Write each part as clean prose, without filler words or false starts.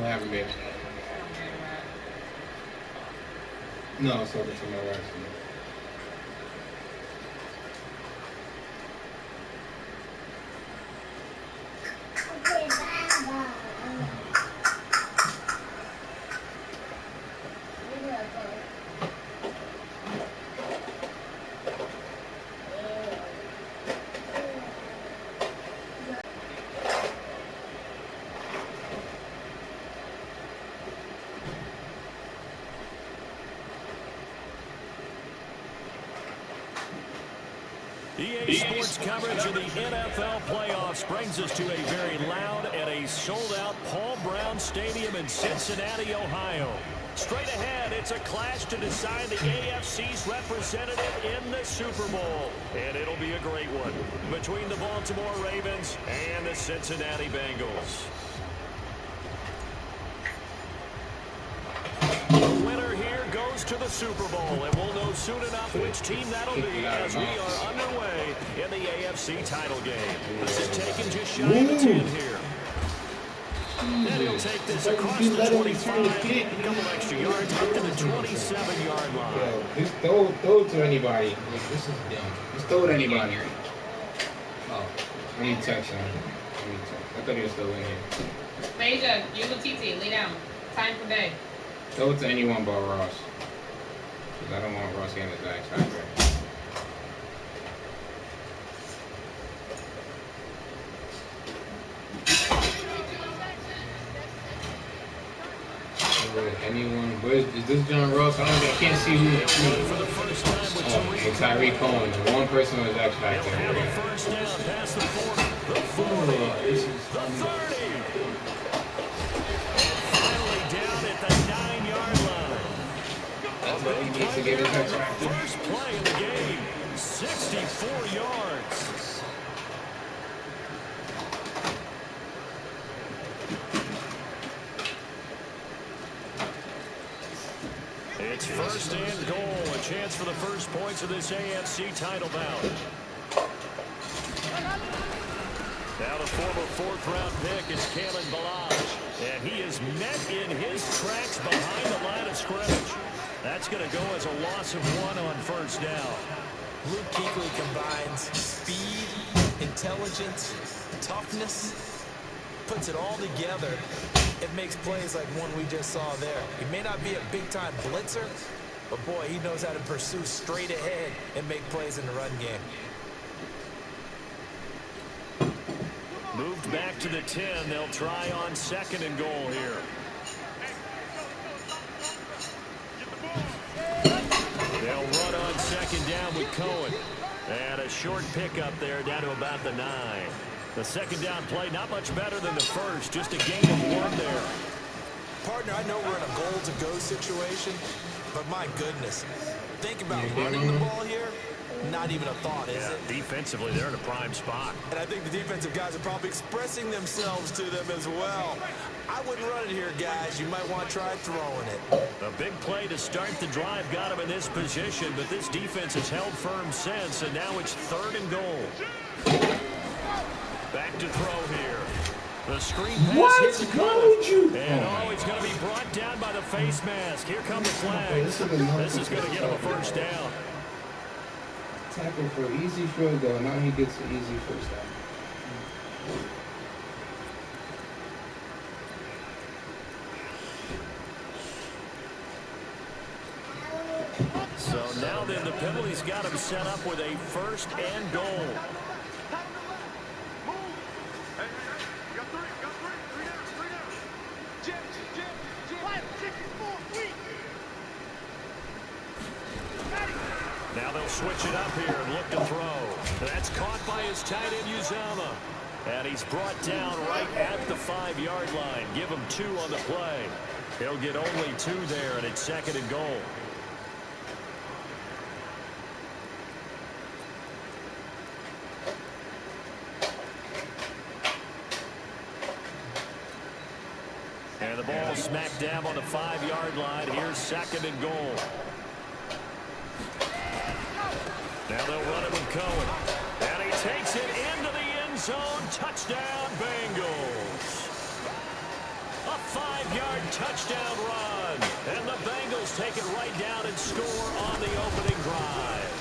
happened, babe? No, I was talking to my wife. EA Sports coverage of the NFL playoffs brings us to a very loud and a sold-out Paul Brown Stadium in Cincinnati, Ohio. Straight ahead, it's a clash to decide the AFC's representative in the Super Bowl. And it'll be a great one between the Baltimore Ravens and the Cincinnati Bengals. The winner here goes to the Super Bowl, and we'll know soon enough which team that'll be as we are underway in the AFC title game. This is taken just shy of a 10 here. And he'll take this across the 25, a couple extra yards up to the 27-yard line. Yo, just throw it to anybody. This is dumb. Just throw it to anybody. Oh, I need to text him. I thought he was still in here. Beja, you and TT, lay down. Time for day. Throw it to anyone but Ross. Because I don't want Ross getting his X Factor. Anyone? Is this John Ross? I can't see who. Oh, it's Tyreek Cohen. One person was X Factor. First down past the 40, the 40, the 30. Finally down at the 9-yard line. That's what he needs to get his X Factor. First play of the game, 64 yards. It's first and goal, a chance for the first points of this AFC title bout. Now the former fourth-round pick is Kalen Ballage, and he is met in his tracks behind the line of scrimmage. That's going to go as a loss of 1 on first down. Luke Kuechly combines speed, intelligence, toughness, puts it all together. It makes plays like one we just saw there. He may not be a big-time blitzer, but boy, he knows how to pursue straight ahead and make plays in the run game. Moved back to the 10. They'll try on second and goal here. They'll run on second down with Cohen. And a short pickup there down to about the 9. The second down play, not much better than the first, just a gain of 1 there. Partner, I know we're in a goal-to-go situation, but my goodness, think about running the ball here. Not even a thought, is it? Defensively, they're in a prime spot. And I think the defensive guys are probably expressing themselves to them as well. I wouldn't run it here, guys. You might want to try throwing it. A big play to start the drive got him in this position, but this defense has held firm since, and now it's third and goal. Back to throw here. The screen pass hits the Cohen. And it's going to be brought down by the face mask. Here come the flags. This is going to get him a first down. Tackle for easy field goal. Now he gets an easy first down. So now then the penalty's got him set up with a first and goal. Now they'll switch it up here and look to throw. That's caught by his tight end, Uzama. And he's brought down right at the 5-yard line. Give him 2 on the play. He'll get only 2 there, and it's second and goal. And the ball smack dab on the 5-yard line. Here's second and goal. Now they'll run it with Cohen. And he takes it into the end zone. Touchdown, Bengals. A 45-yard touchdown run. And the Bengals take it right down and score on the opening drive.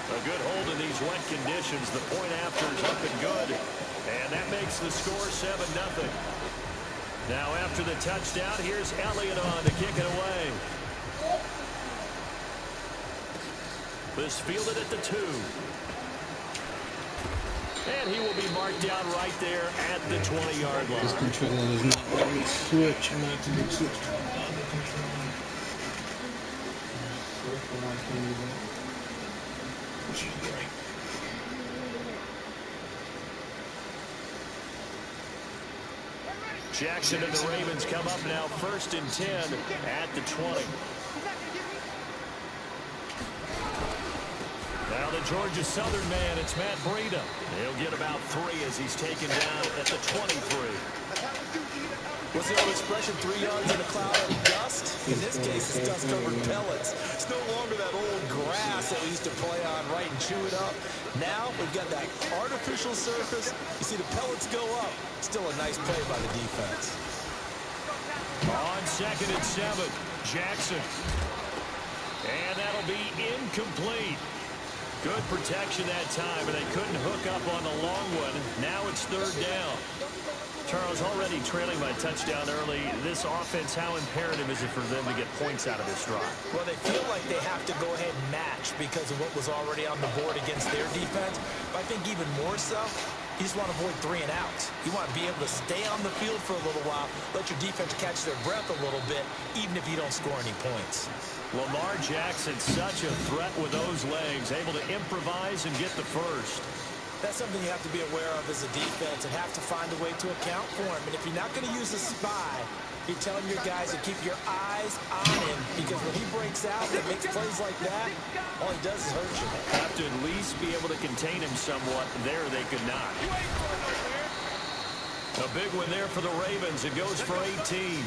A good hold in these wet conditions. The point after is up and good. And that makes the score 7-0. Now after the touchdown, here's Elliott on to kick it away. This fielded at the 2. And he will be marked down right there at the 20-yard line. This controller is not letting me switch. I'm not to be switched to the other controller. Which is great. Jackson and the Ravens come up now 1st and 10 at the 20. Now the Georgia Southern man, it's Matt Breida. He'll get about 3 as he's taken down at the 23. What's the old expression, 3 yards in a cloud of dust? In this case, it's dust-covered pellets. It's no longer that old grass that we used to play on, right, and chew it up. Now we've got that artificial surface. You see the pellets go up. Still a nice play by the defense. On 2nd and 7, Jackson. And that'll be incomplete. Good protection that time, and they couldn't hook up on the long one. Now it's 3rd down. Charles, already trailing by touchdown early. This offense, how imperative is it for them to get points out of this drive? Well, they feel like they have to go ahead and match because of what was already on the board against their defense. But I think even more so, you just want to avoid 3 and outs. You want to be able to stay on the field for a little while, let your defense catch their breath a little bit, even if you don't score any points. Lamar Jackson, such a threat with those legs, able to improvise and get the first. That's something you have to be aware of as a defense and have to find a way to account for him. And if you're not going to use a spy, you're telling your guys to keep your eyes on him, because when he breaks out and makes plays like that, all he does is hurt you. Have to at least be able to contain him somewhat. There they could not. A big one there for the Ravens. It goes for 18.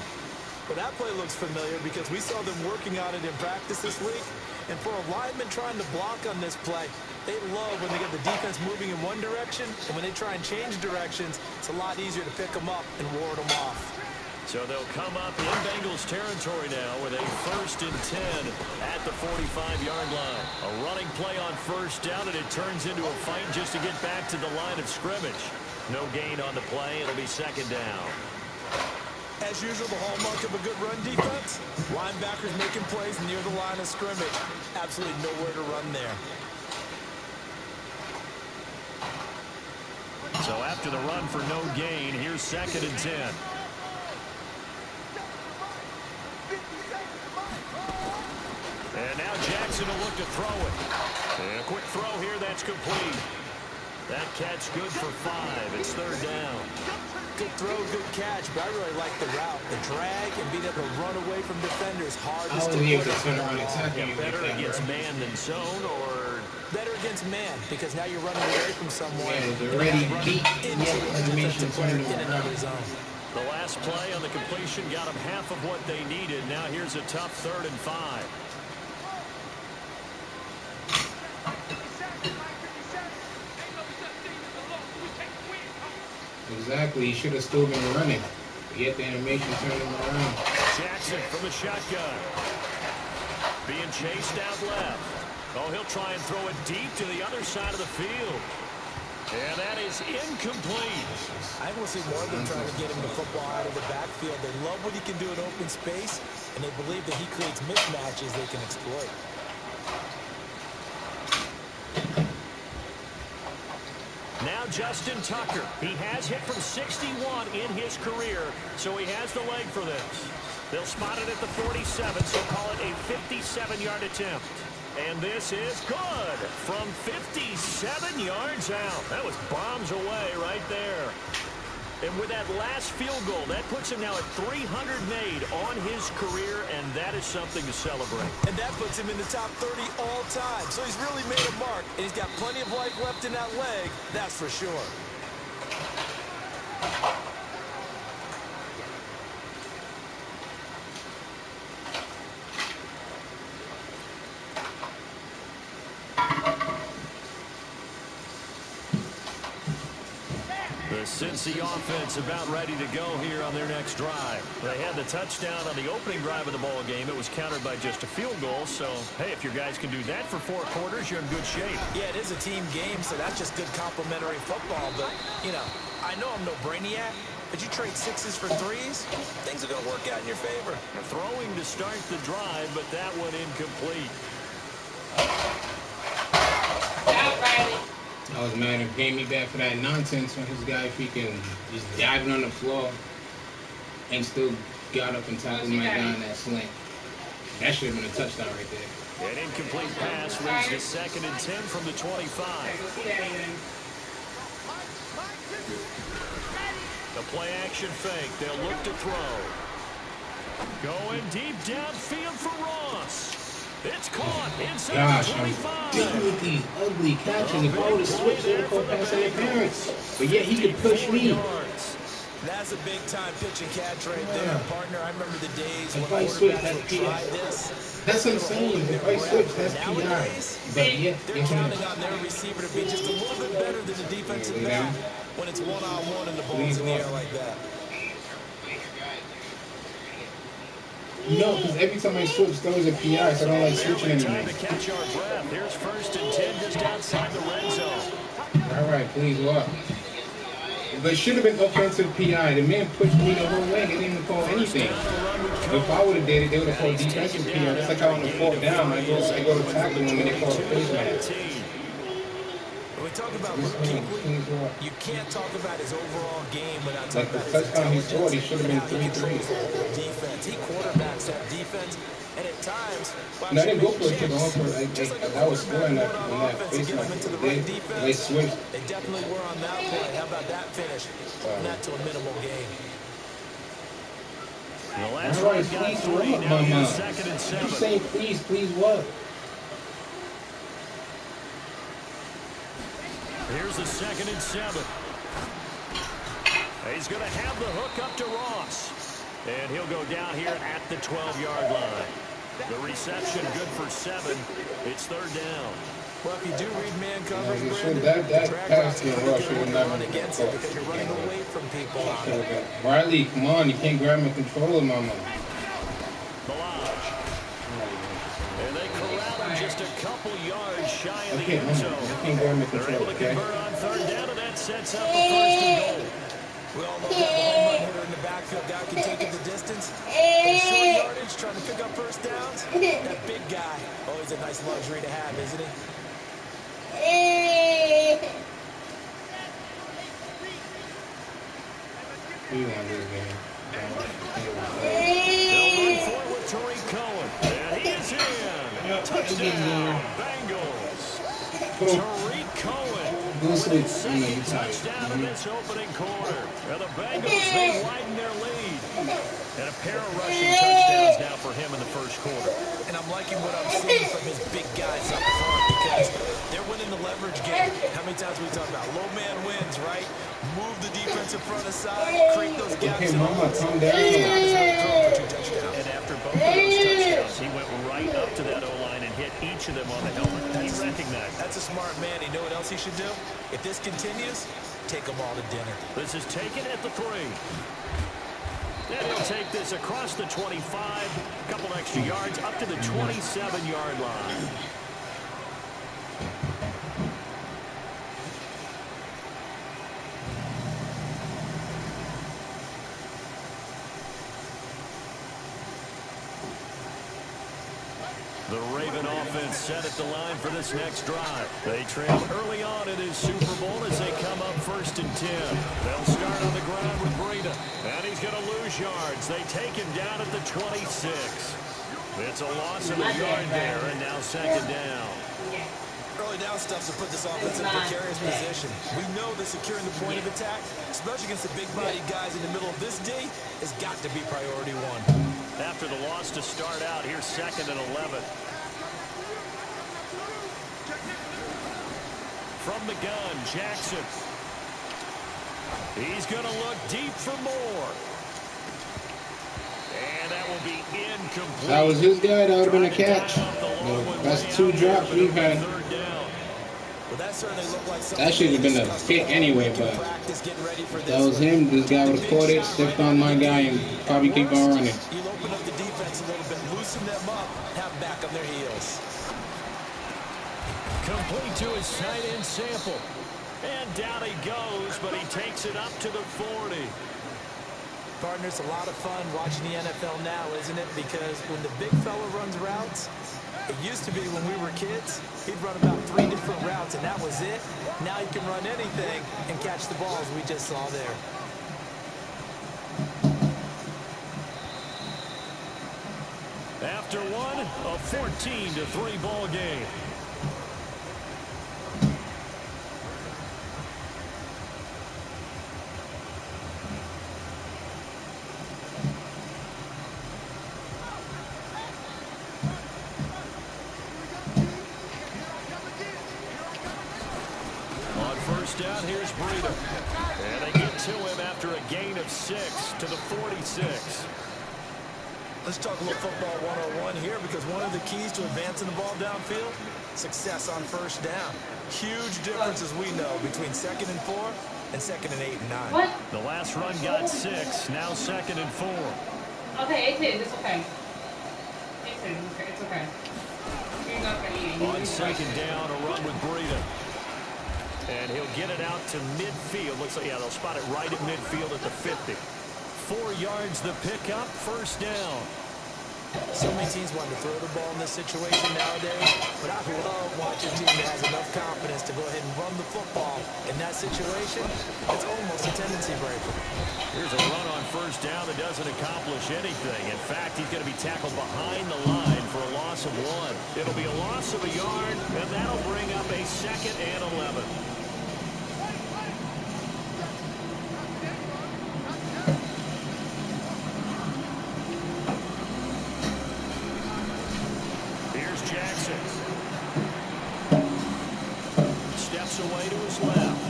Well, that play looks familiar because we saw them working on it in practice this week. And for a lineman trying to block on this play, they love when they get the defense moving in one direction. And when they try and change directions, it's a lot easier to pick them up and ward them off. So they'll come up in Bengals territory now with a 1st and 10 at the 45-yard line. A running play on 1st down, and it turns into a fight just to get back to the line of scrimmage. No gain on the play. It'll be 2nd down. As usual, the hallmark of a good run defense, linebackers making plays near the line of scrimmage. Absolutely nowhere to run there. So after the run for no gain, here's 2nd and 10. And now Jackson will look to throw it. And a quick throw here, that's complete. That catch good for 5. It's 3rd down. Good throw, good catch, but I really like the route. The drag and being able to run away from defenders hardest to able to turn around and tackle you. Better against man than zone, or better against man, because now you're running away from someone. Yeah, they're already beat. Into a defensive player in another zone. the last play on the completion got them half of what they needed. Now here's a tough 3rd and 5. Exactly, he should have still been running. Get the animation, turn him around. Jackson from the shotgun. Being chased out left. Oh, he'll try and throw it deep to the other side of the field. And that is incomplete. I will see more of them trying to get him the football out of the backfield. They love what he can do in open space, and they believe that he creates mismatches they can exploit. Now Justin Tucker. He has hit from 61 in his career, so he has the leg for this. They'll spot it at the 47, so call it a 57-yard attempt. And this is good from 57 yards out. That was bombs away right there. And with that last field goal, that puts him now at 300 made on his career, and that is something to celebrate. And that puts him in the top 30 all time. So he's really made a mark, and he's got plenty of life left in that leg, that's for sure. The Cincy offense about ready to go here on their next drive. They had the touchdown on the opening drive of the ball game. It was countered by just a field goal. So, hey, if your guys can do that for 4 quarters, you're in good shape. Yeah, it is a team game, so that's just good complimentary football. But, you know, I know I'm no brainiac, but you trade 6s for 3s, things are going to work out in your favor. Throwing to start the drive, but that one incomplete. Out, Riley. I was mad at Jamie back for that nonsense when his guy freaking just diving on the floor and still got up and tackled my guy in that slant. That should have been a touchdown right there. An incomplete pass leads to 2nd and 10 from the 25. The play action fake. They'll look to throw. Going deep downfield for Ross. It's caught inside Gosh, the I'm 25. dealing with these ugly catches. If I would have switched, they would call pass interference. But yet he could push me. That's a big-time pitch and catch right there, partner. I remember the days when If I switch, quarterbacks that's would try PI. this. That's what I'm saying. If I switch, that's PI. Nowadays, But yeah, they're counting on their receiver to be just a little bit better than the defensive back when it's one-on-one and the ball's in the air like that. No, because every time I switch, those are PI, so I don't like switching Time anymore. to catch our breath. Here's 1st and 10 just outside the red zone. All right, please, what? But it should have been offensive PI. The man pushed me the whole way. They didn't even call anything. If I would have did it, they would have called defensive PI. It's like how on the 4th down, I go to tackle him and they call a face mask. When we talk about Luke Kuechly, you can't talk about his overall game without talking Like about the his touchdown he intelligence scored, he should have been and how he 3-3. controls the whole defense. He quarterbacks that defense, and at times, No, I didn't go for a kick. I went for just like a I was scoring that quarterback when on that offense face to get them mask into the was right there. defense. They switched. They definitely were on that play. How about that finish? And that to a minimal gain. The last All right, drive got please, 3. what, Now Mama? here's 2nd and Keep 7. saying please, what? Here's the 2nd and 7. He's going to have the hook up to Ross. And he'll go down here at the 12-yard line. The reception good for 7. It's 3rd down. Well, if you do read man coverage, Yeah, Brandon, that the drag pass routes to are Rush good would when you never run against it go. because you're running away from people on it. Riley, come on, you can't grab my controller, mama. Balaj. And they corral him just a couple yards shy of the Okay, end zone. you can't grab my They're able controller, to okay? convert on 3rd down, and that sets up a 1st and goal. We all know that the home run hitter in the backfield guy can take it the distance. But short yardage, trying to pick up 1st downs, that big guy, always a nice luxury to have, isn't he? We won this game. They'll run for it with Tariq Cohen. And he is in. Touchdown, Bengals. Tariq Cohen with his 2nd touchdown in this opening quarter. And the Bengals, they widen their lead. And a pair of rushing touchdowns now for him in the 1st quarter. And I'm liking what I'm seeing from his big guys up front because they're winning the leverage game. How many times we talk about low man wins, right? Move the defensive front aside, create those gaps. Okay, mama, calm down. And after both of those touchdowns, he went right up to that O-line and hit each of them on the helmet. He recognized. That's a smart man. You know what else he should do? If this continues, take them all to dinner. This is taken at the 3. And he'll take this across the 25, a couple extra yards, up to the 27-yard line. The Raven offense set at the line for this next drive. They trail early on in his Super Bowl as they come up 1st and 10. They'll start on the ground with Breida. And he's going to lose yards. They take him down at the 26. It's a loss of a yard there, and now 2nd down. Early down stuff to put this offense in a precarious position. We know that securing the point of attack, especially against the big-bodied guys in the middle of this D, has got to be priority 1. After the loss to start out, here's 2nd and 11. From the gun, Jackson. He's going to look deep for more. And that will be incomplete. That was his guy. That would have been a catch. That's 2 drops we've had. Well, that certainly looked like something That should have been a pick anyway, but if that was him, this guy would have caught it, stepped on my guy, and probably keep on running. You'll open up the defense a little bit, loosen them up, have back on their heels. Complete to his tight end Sample. And down he goes, but he takes it up to the 40. Partner, it's a lot of fun watching the NFL now, isn't it? Because when the big fella runs routes, it used to be when we were kids, he'd run about 3 different routes, and that was it. Now he can run anything and catch the balls we just saw there. After one, a 14-3 ball game. Down, here's Breida. And they get to him after a gain of 6 to the 46. Let's talk a little football 101 here, because one of the keys to advancing the ball downfield, success on first down. Huge difference, as we know, between 2nd and 4 and 2nd and 8 and 9. What? The last run got 6, now 2nd and 4. Okay, it's okay. It's okay. You're not gonna eat it. On 2nd down, a run with Breida. And he'll get it out to midfield. Looks like, yeah, they'll spot it right at midfield at the 50. 4 yards the pickup, first down. So many teams want to throw the ball in this situation nowadays, but I love watching a team that has enough confidence to go ahead and run the football. In that situation, it's almost a tendency breaker. Here's a run on first down that doesn't accomplish anything. In fact, he's going to be tackled behind the line for a loss of 1. It'll be a loss of a yard, and that'll bring up a 2nd and 11. Jackson steps away to his left,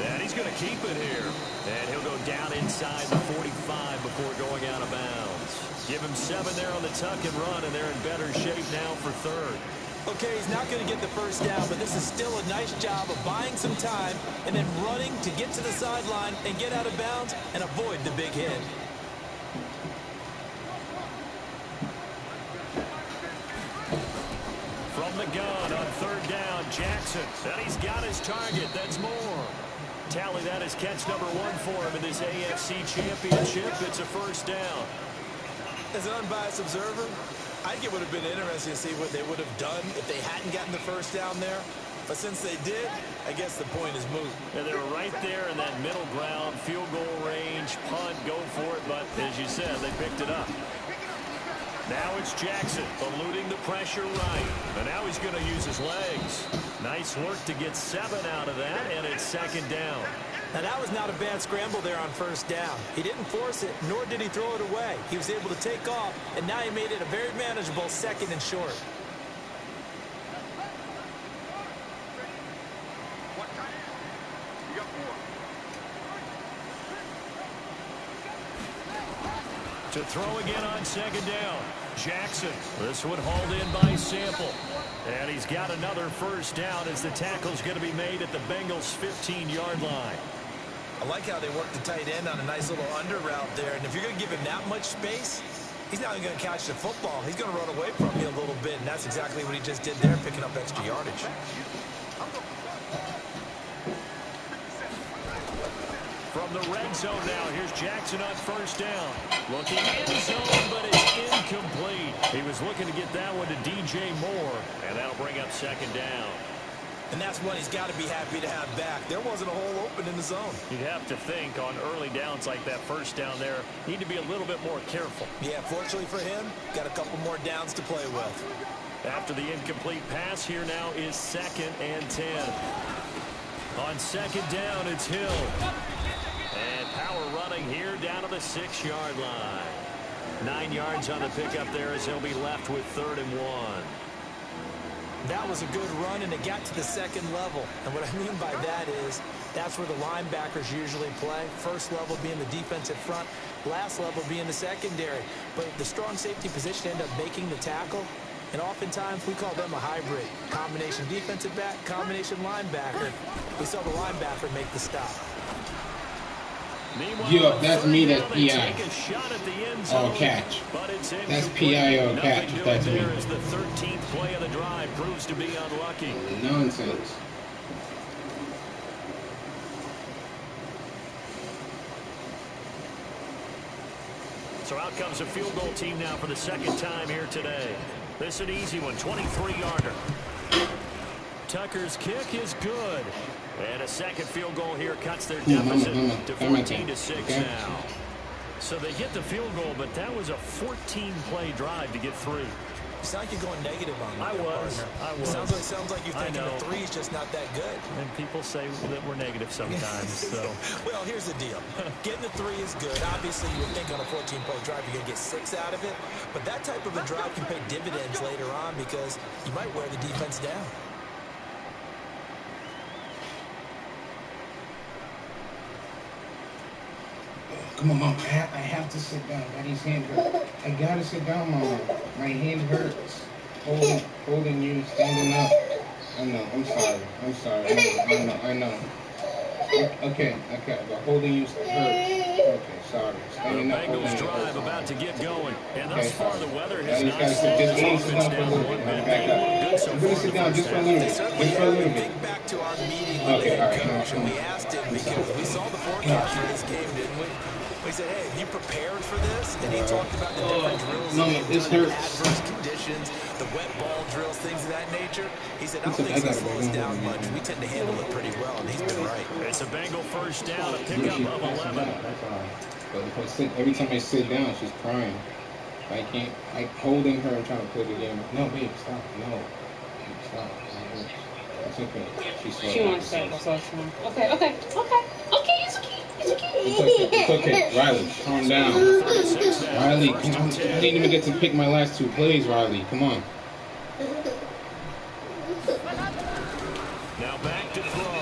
and he's going to keep it here, and he'll go down inside the 45 before going out of bounds. Give him 7 there on the tuck and run, and they're in better shape now for 3rd. Okay, he's not going to get the first down, but this is still a nice job of buying some time and then running to get to the sideline and get out of bounds and avoid the big hit. From the gun on 3rd down, Jackson. And he's got his target. That's more. Tally that as catch number 1 for him in this AFC Championship. It's a first down. As an unbiased observer, I think it would have been interesting to see what they would have done if they hadn't gotten the first down there. But since they did, I guess the point is moot. And they were right there in that middle ground, field goal range, punt, go for it. But as you said, they picked it up. Now it's Jackson eluding the pressure right. And now he's going to use his legs. Nice work to get 7 out of that, and it's 2nd down. Now that was not a bad scramble there on first down. He didn't force it, nor did he throw it away. He was able to take off, and now he made it a very manageable 2nd and short. To throw again on 2nd down. Jackson. This one hauled in by Sample. And he's got another first down as the tackle's going to be made at the Bengals' 15-yard line. I like how they worked the tight end on a nice little under route there. And if you're going to give him that much space, he's not even going to catch the football. He's going to run away from you a little bit, and that's exactly what he just did there, picking up extra yardage. From the red zone now, here's Jackson on first down. Looking in zone, but it's incomplete. He was looking to get that one to DJ Moore, and that'll bring up 2nd down. And that's one he's got to be happy to have back. There wasn't a hole open in the zone. You'd have to think on early downs like that first down there, need to be a little bit more careful. Yeah, fortunately for him, got a couple more downs to play with. After the incomplete pass, here now is 2nd and 10. On 2nd down, it's Hill. And power running here down to the 6-yard line. 9 yards on the pickup there as he'll be left with 3rd and 1. That was a good run, and it got to the 2nd level. And what I mean by that is that's where the linebackers usually play. First level being the defensive front, last level being the secondary. But the strong safety position ended up making the tackle. And oftentimes we call them a hybrid. Combination defensive back, combination linebacker. We saw the linebacker make the stop. Yo, if that's me, that's PI. Or catch. That's PI or catch if that's me. As the 13th play of the drive proves to be unlucky. Nonsense. So out comes a field goal team now for the second time here today. This is an easy one, 23-yarder. Tucker's kick is good. And a second field goal here cuts their deficit to 14-6 now. So they get the field goal, but that was a 14-play drive to get 3. You sound like you're going negative on me. I was. Sounds like you're thinking the 3 is just not that good. And people say that we're negative sometimes. So. Well, here's the deal. Getting the 3 is good. Obviously, you would think on a 14-play drive you're going to get 6 out of it. But that type of a drive can pay dividends later on because you might wear the defense down. Come on, Mom. I have to sit down. Daddy's hand hurts. I gotta sit down, Mom. My hand hurts. Holding you, standing up. I know. I'm sorry. I know. Okay. But holding you hurts. Okay, sorry. Standing up. The Bengals drive about to get going. And thus far, the weather has not just sit down for a little bit. I'm gonna sit down just for a little bit. Think back to our meeting with the head coach, and we asked him because we saw the forecast for this game, didn't we? We said, hey, have you prepared for this? And he talked about the different drills, adverse conditions, the wet ball drills, things of that nature. He said, I don't think it's going to slow us down much. We tend to handle it pretty well, and he's been right. It's a Bengal first down, a pickup of 11. But every time I sit down, she's crying. I can't, holding her and trying to put it in. No, babe, stop. No. Stop. It's okay. She wants that. That's all she wants. Okay, it's okay. It's okay. Riley, calm down. Riley, I didn't even get to pick my last 2 plays, Riley. Come on. Now back to throw.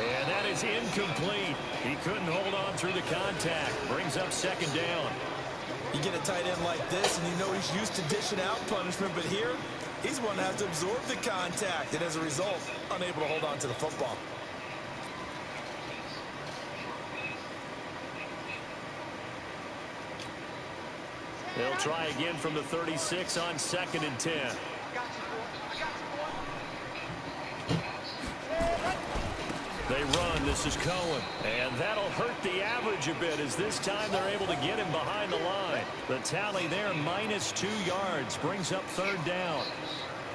And that is incomplete. He couldn't hold on through the contact. Brings up second down. You get a tight end like this, and you know he's used to dishing out punishment, but here, he's one that has to absorb the contact, and as a result, unable to hold on to the football. They'll try again from the 36 on 2nd and 10. They run. This is Cohen. And that'll hurt the average a bit as this time they're able to get him behind the line. The tally there, -2 yards, brings up 3rd down.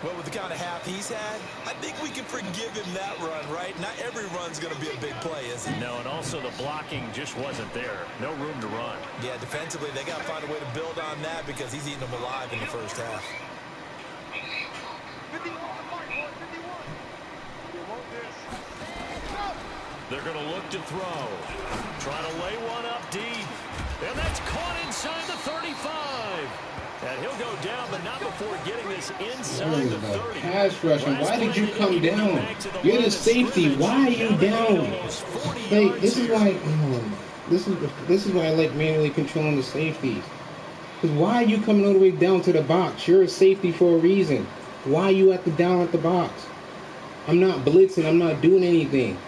Well, with the kind of half he's had, I think we can forgive him that run, right? Not every run's going to be a big play, is it? No, and also the blocking just wasn't there. No room to run. Yeah, defensively, they got to find a way to build on that because he's eating them alive in the first half. They're going to look to throw. Try to lay one up deep. And that's caught inside the 35. And he'll go down, but not before getting this inside the 30. Pass rush, and why did you come down? You're the safety. Why are you down? Like, this is why. This is why I like manually controlling the safeties. Because why are you coming all the way down to the box? You're a safety for a reason. Why are you down at the box? I'm not blitzing. I'm not doing anything.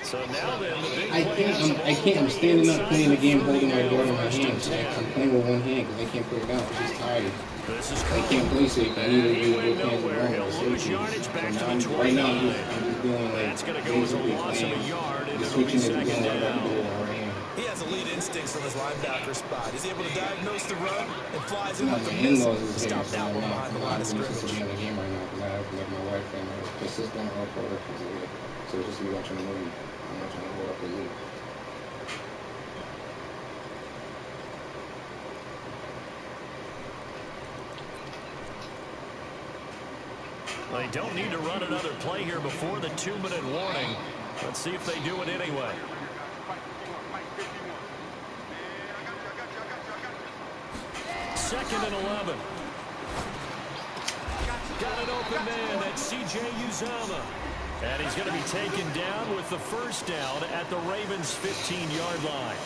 So now then, I can't. I'm standing up playing the game, holding my board in my hands. I'm playing with one hand because I can't put it down. I'm just tired. I can't play safe. I need to do both hands alone. So right now, I'm just doing that's going to go as a loss of a yard into switching it to second down. He has elite instincts from his linebacker spot. He's able to diagnose the run and flies it up the miss. Stop that one behind the line of scrimmage. I'm in the game right now because I have to let my wife and my sister and all for work. So it's just me watching the movie. I'm watching the whole up the league. They don't need to run another play here before the 2-minute warning. Let's see if they do it anyway. Second and 11. Got an open man. That's C.J. Uzama. And he's going to be taken down with the first down at the Ravens' 15-yard line.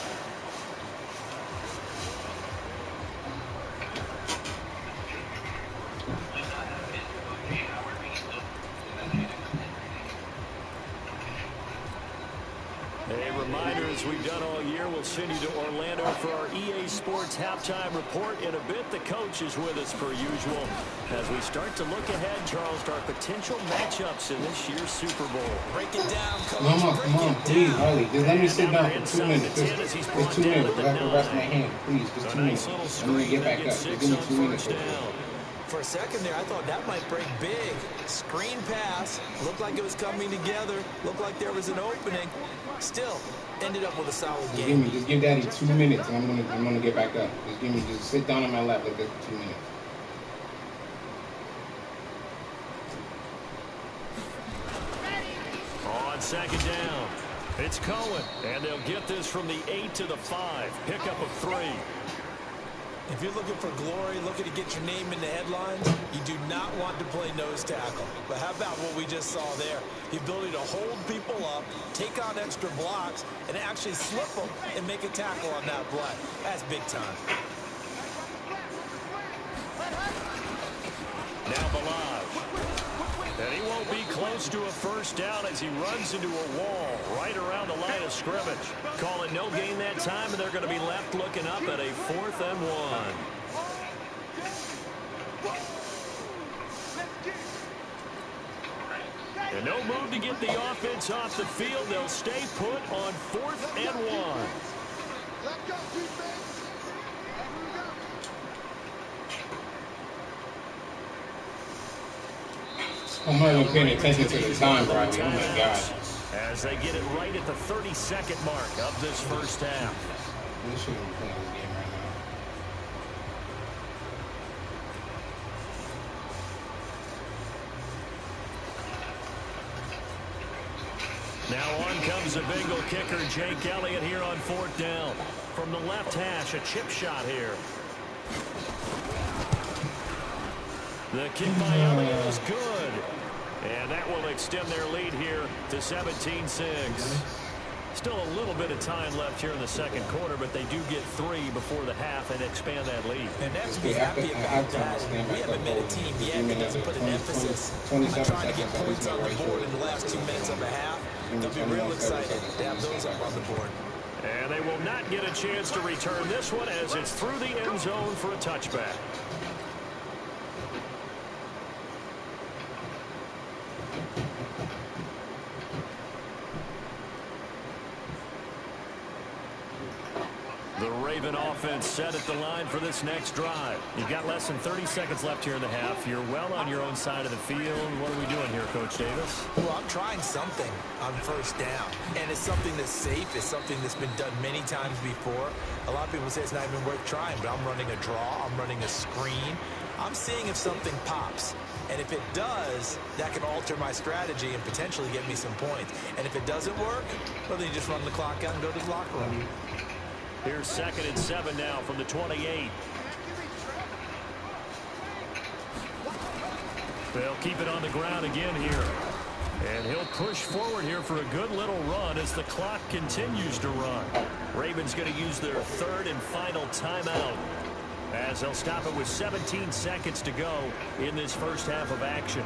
A reminder, as we've done all year, we'll send you to Orlando for our EA Sports halftime report. In a bit, the coach is with us per usual. As we start to look ahead, Charles, to our potential matchups in this year's Super Bowl. Break it down, coach. Come on, please, Holly. Just let me sit down for 2 minutes. Just 2 minutes. I have to rest my hand. Please, just 2 minutes. I'm going to get back up. Just give me 2 minutes. For a second there, I thought that might break big. Screen pass. Looked like it was coming together. Looked like there was an opening. Still, ended up with a solid game. Just give Daddy 2 minutes, and I'm gonna get back up. Just sit down on my lap like that for 2 minutes. On second down, it's Cohen, and they'll get this from the 8 to the 5. Pickup of 3. If you're looking for glory, looking to get your name in the headlines, you do not want to play nose tackle. But how about what we just saw there? The ability to hold people up, take on extra blocks, and actually slip them and make a tackle on that play. That's big time. Now Balaj. And he won't be close to a first down as he runs into a wall right around the line of scrimmage. Call it no gain that time, and they're going to be left looking up at a 4th and 1. And no move to get the offense off the field. They'll stay put on 4th and 1. Let's go, defense. I'm not even paying attention to the time, Robbie. Oh my God. As they get it right at the 32nd mark of this first half. We shouldn't be playing this game right now. Now on comes the Bengal kicker, Jake Elliott, here on 4th down. From the left hash, a chip shot here. The kick by Elliott is good. And that will extend their lead here to 17-6. Still a little bit of time left here in the second quarter, but they do get 3 before the half and expand that lead. And that's to be happy about that. We haven't met a team yet that doesn't put an emphasis on trying to get points on the board in the last 2 minutes of a half. They'll be real excited to have those up on the board. And they will not get a chance to return this one as it's through the end zone for a touchback. The Raven offense set at the line for this next drive. You've got less than 30 seconds left here in the half. You're well on your own side of the field. What are we doing here, Coach Davis? Well, I'm trying something on first down. And it's something that's safe. It's something that's been done many times before. A lot of people say it's not even worth trying, but I'm running a draw. I'm running a screen. I'm seeing if something pops. And if it does, that can alter my strategy and potentially get me some points. And if it doesn't work, well, then you just run the clock out and go to the locker room. Here's 2nd and 7 now from the 28. They'll keep it on the ground again here. And he'll push forward here for a good little run as the clock continues to run. Ravens going to use their 3rd and final timeout as they'll stop it with 17 seconds to go in this first half of action.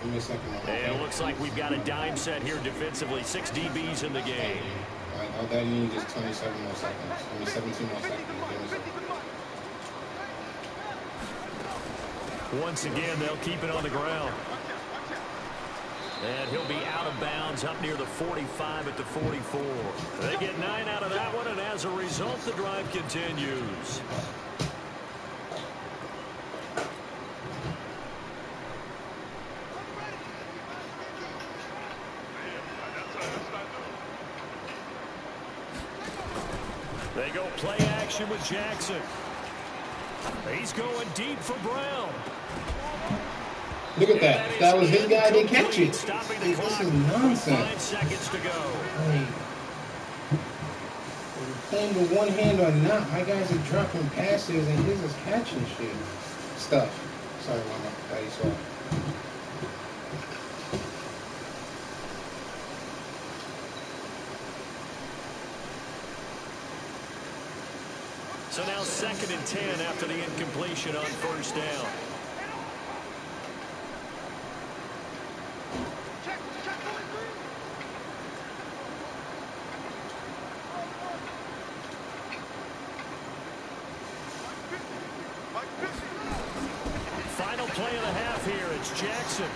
And it looks like we've got a dime set here defensively. 6 DBs in the game. All that you need is 27 more seconds. I mean, 17 more seconds. Once again, they'll keep it on the ground. And he'll be out of bounds up near the 45 at the 44. They get 9 out of that one, and as a result, the drive continues. They go play action with Jackson. He's going deep for Brown. Look at that. That was his guy. They catch it. Stopping the This clock. is nonsense. 5 seconds to go. playing with one hand or not. My guys are dropping passes and his is catching shit. Stuff. Sorry, mama. That you saw. So now 2nd and 10 after the incompletion on first down. Final play of the half here. It's Jackson.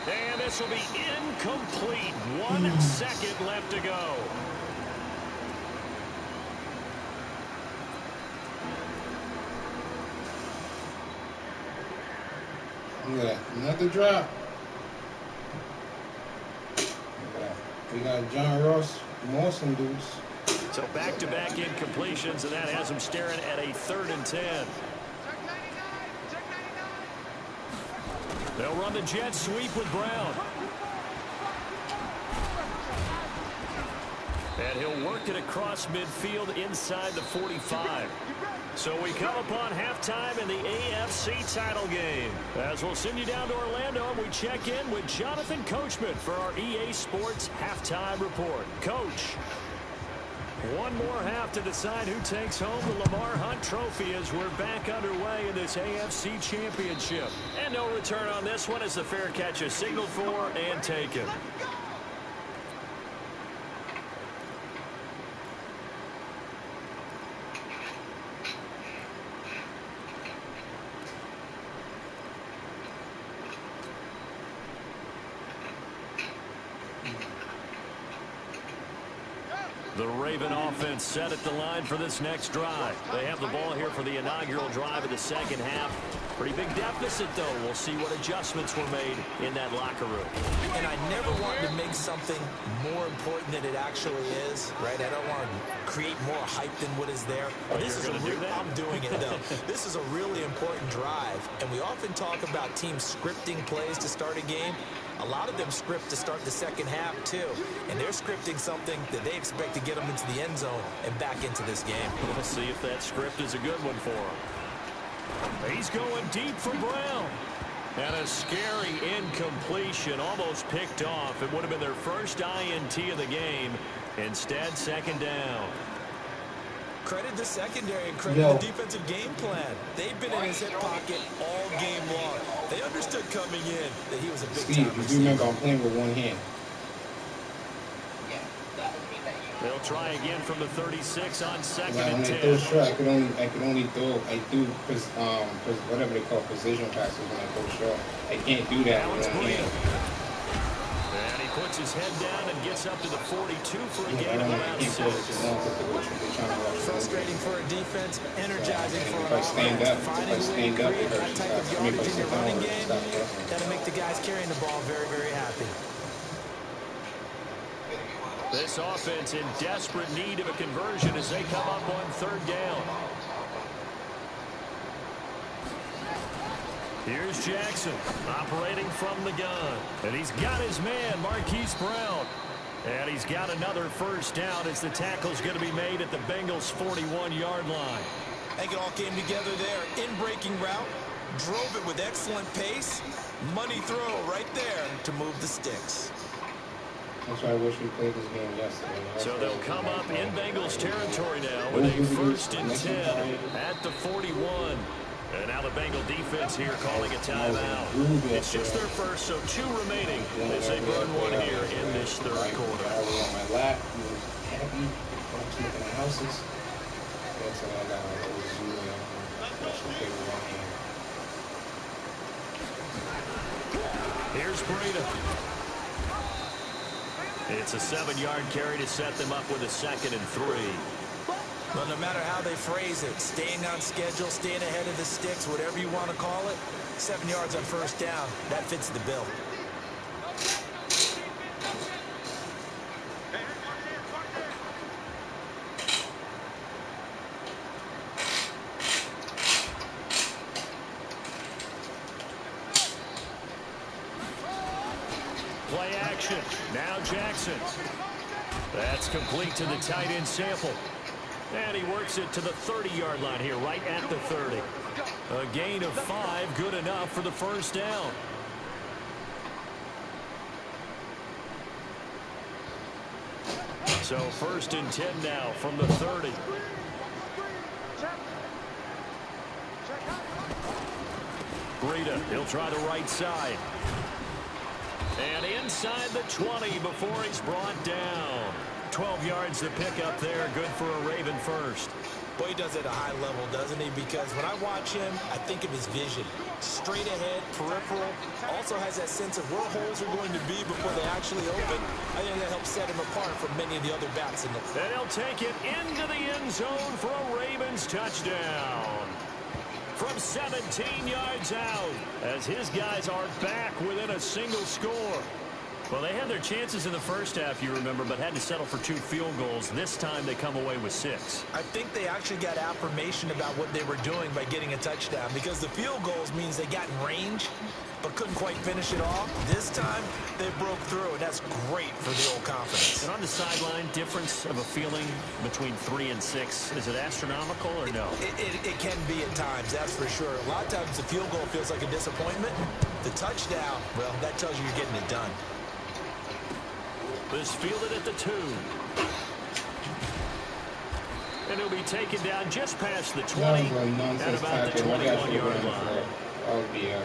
And this will be incomplete. 1 second left to go. Look at that. Another drop. Look at that. We got John Ross, Mawson dudes. So back-to-back incompletions, and that has him staring at a 3rd and 10. They'll run the jet sweep with Brown. And he'll work it across midfield inside the 45. So we come upon halftime in the AFC title game. As we'll send you down to Orlando, and we check in with Jonathan Coachman for our EA Sports Halftime Report. Coach. One more half to decide who takes home the Lamar Hunt Trophy as we're back underway in this AFC Championship. And no return on this one as the fair catch is signaled for and taken. The Raven offense set at the line for this next drive. They have the ball here for the inaugural drive of the second half. Pretty big deficit, though. We'll see what adjustments were made in that locker room. And I never want to make something more important than it actually is, right? I don't want to create more hype than what is there. But this is I'm doing it, though. This is a really important drive. And we often talk about teams scripting plays to start a game. A lot of them script to start the second half, too. And they're scripting something that they expect to get them into the end zone and back into this game. We'll see if that script is a good one for him. He's going deep for Brown. And a scary incompletion, almost picked off. It would have been their first INT of the game. Instead, 2nd down. Credit the secondary and credit the defensive game plan. They've been in his hip pocket all game long. They understood coming in that he was a big time receiver. You remember I'm playing with one hand. They'll try again from the 36 on 2nd and 10. Throw short, I could only throw. I do whatever they call precision passes when I throw short. I can't do that with one hand. And he puts his head down and gets up to the 42 for a gain of about 6. Frustrating for a defense, energizing for an offense. Finding a way to create that type of yardage in your running game, that'll make the guys carrying the ball very, very happy. This offense in desperate need of a conversion as they come up on 3rd down. Here's Jackson operating from the gun. And he's got his man, Marquise Brown. And he's got another first down as the tackle's going to be made at the Bengals' 41-yard line. I think it all came together there. In-breaking route, drove it with excellent pace. Money throw right there to move the sticks. That's why I wish we played this game yesterday. So they'll come up in Bengals territory now with a 1st and 10 at the 41. And now the Bengal defense here calling a timeout. It's just their first, so 2 remaining as they burn one here in this 3rd quarter. I was on my lap. He was happy. I was looking at houses. That's what I got. I was zooming. That's the thing with one hand. Here's Breda. It's a 7-yard carry to set them up with a 2nd and 3. Well, no matter how they phrase it, staying on schedule, staying ahead of the sticks, whatever you want to call it, 7 yards on first down, that fits the bill. Play action. Now Jackson. That's complete to the tight end Sample. And he works it to the 30-yard line here, right at the 30. A gain of 5, good enough for the first down. So 1st and 10 now from the 30. Breida, he'll try the right side. And inside the 20 before he's brought down. 12 yards to pick up there. Good for a Raven first. Boy, he does it at a high level, doesn't he? Because when I watch him, I think of his vision. Straight ahead, peripheral. Also has that sense of where holes are going to be before they actually open. I think that helps set him apart from many of the other backs in the... And he'll take it into the end zone for a Ravens touchdown. From 17 yards out, as his guys are back within a single score. Well, they had their chances in the first half, you remember, but had to settle for 2 field goals. This time they come away with 6. I think they actually got affirmation about what they were doing by getting a touchdown, because the field goals means they got in range but couldn't quite finish it off. This time they broke through, and that's great for the old confidence. And on the sideline, difference of a feeling between 3 and 6, is it astronomical or no? It can be at times, that's for sure. A lot of times the field goal feels like a disappointment. The touchdown, well, that tells you you're getting it done. This fielded at the 2. And he'll be taken down just past the 20 at about the 21-yard line. Oh, yeah.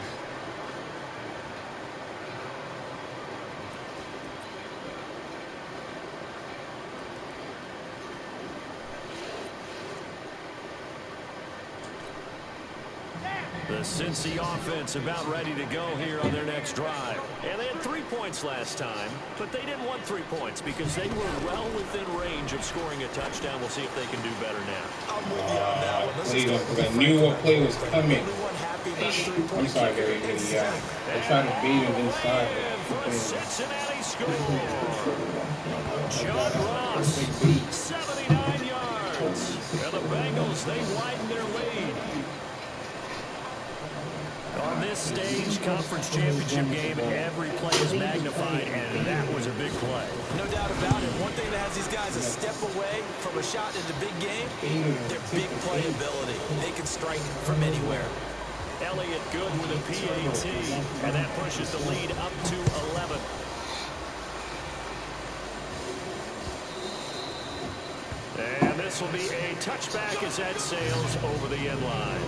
The Cincy offense about ready to go here on their next drive. And they had 3 points last time, but they didn't want 3 points because they were well within range of scoring a touchdown. We'll see if they can do better now. I'm with you on that one. I knew what play was coming. I'm sorry, Gary. Yeah. They tried to beat him inside. And for a Cincinnati score. John Ross, 79 yards. And the Bengals, they widen their lead. On this stage, conference championship game, every play is magnified, and that was a big play. No doubt about it. One thing that has these guys a step away from a shot in the big game, their big play ability. They can strike from anywhere. Elliott good with a PAT, and that pushes the lead up to 11. And this will be a touchback as that sails over the end line.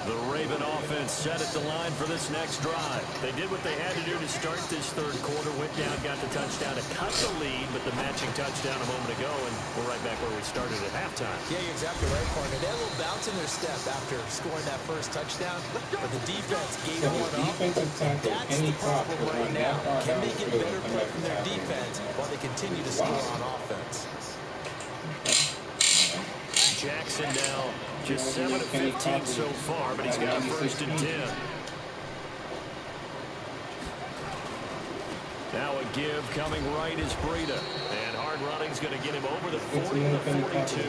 The Raven offense set at the line for this next drive. They did what they had to do to start this third quarter. Went down, got the touchdown to cut the lead, but the matching touchdown a moment ago, and we're right back where we started at halftime. Yeah, you're exactly right, partner. They had a little bounce in their step after scoring that first touchdown, but the defense gave one up. That's the problem right now. Can they get better play from their defense while they continue to score on offense? Jackson now just 7 of 15 so far, but he's got a 1st and 10. Now a give coming right is Breida. And hard running's going to get him over the 40 to 42.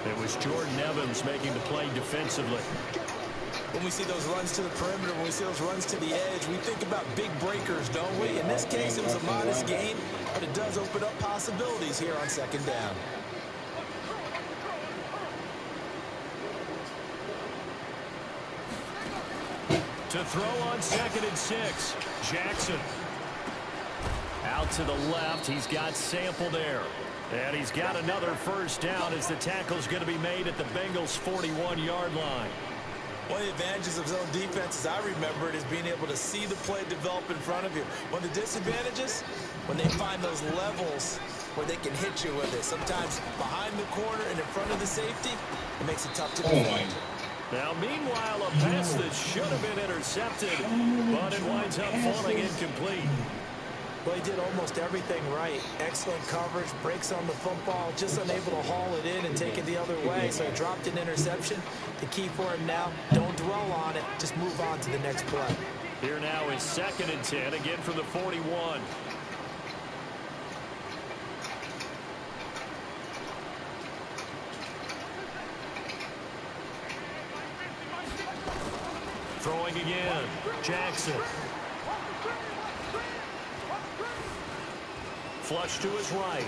It was Jordan Evans making the play defensively. When we see those runs to the perimeter, when we see those runs to the edge, we think about big breakers, don't we? In this case, it was a modest gain, but it does open up possibilities here on 2nd down. To throw on 2nd and 6, Jackson. Out to the left, he's got Sample there. And he's got another 1st down as the tackle's going to be made at the Bengals' 41-yard line. One of the advantages of zone defense, as I remember it, is being able to see the play develop in front of you. One of the disadvantages, when they find those levels where they can hit you with it. Sometimes behind the corner and in front of the safety, it makes it tough to defend. Now, meanwhile, a pass that should have been intercepted, but it winds up falling incomplete. Well, he did almost everything right. Excellent coverage, breaks on the football, just unable to haul it in and take it the other way. So he dropped an interception. The key for him now, don't dwell on it. Just move on to the next play. Here now is 2nd and 10, again from the 41. Throwing again. Jackson. Flush to his right.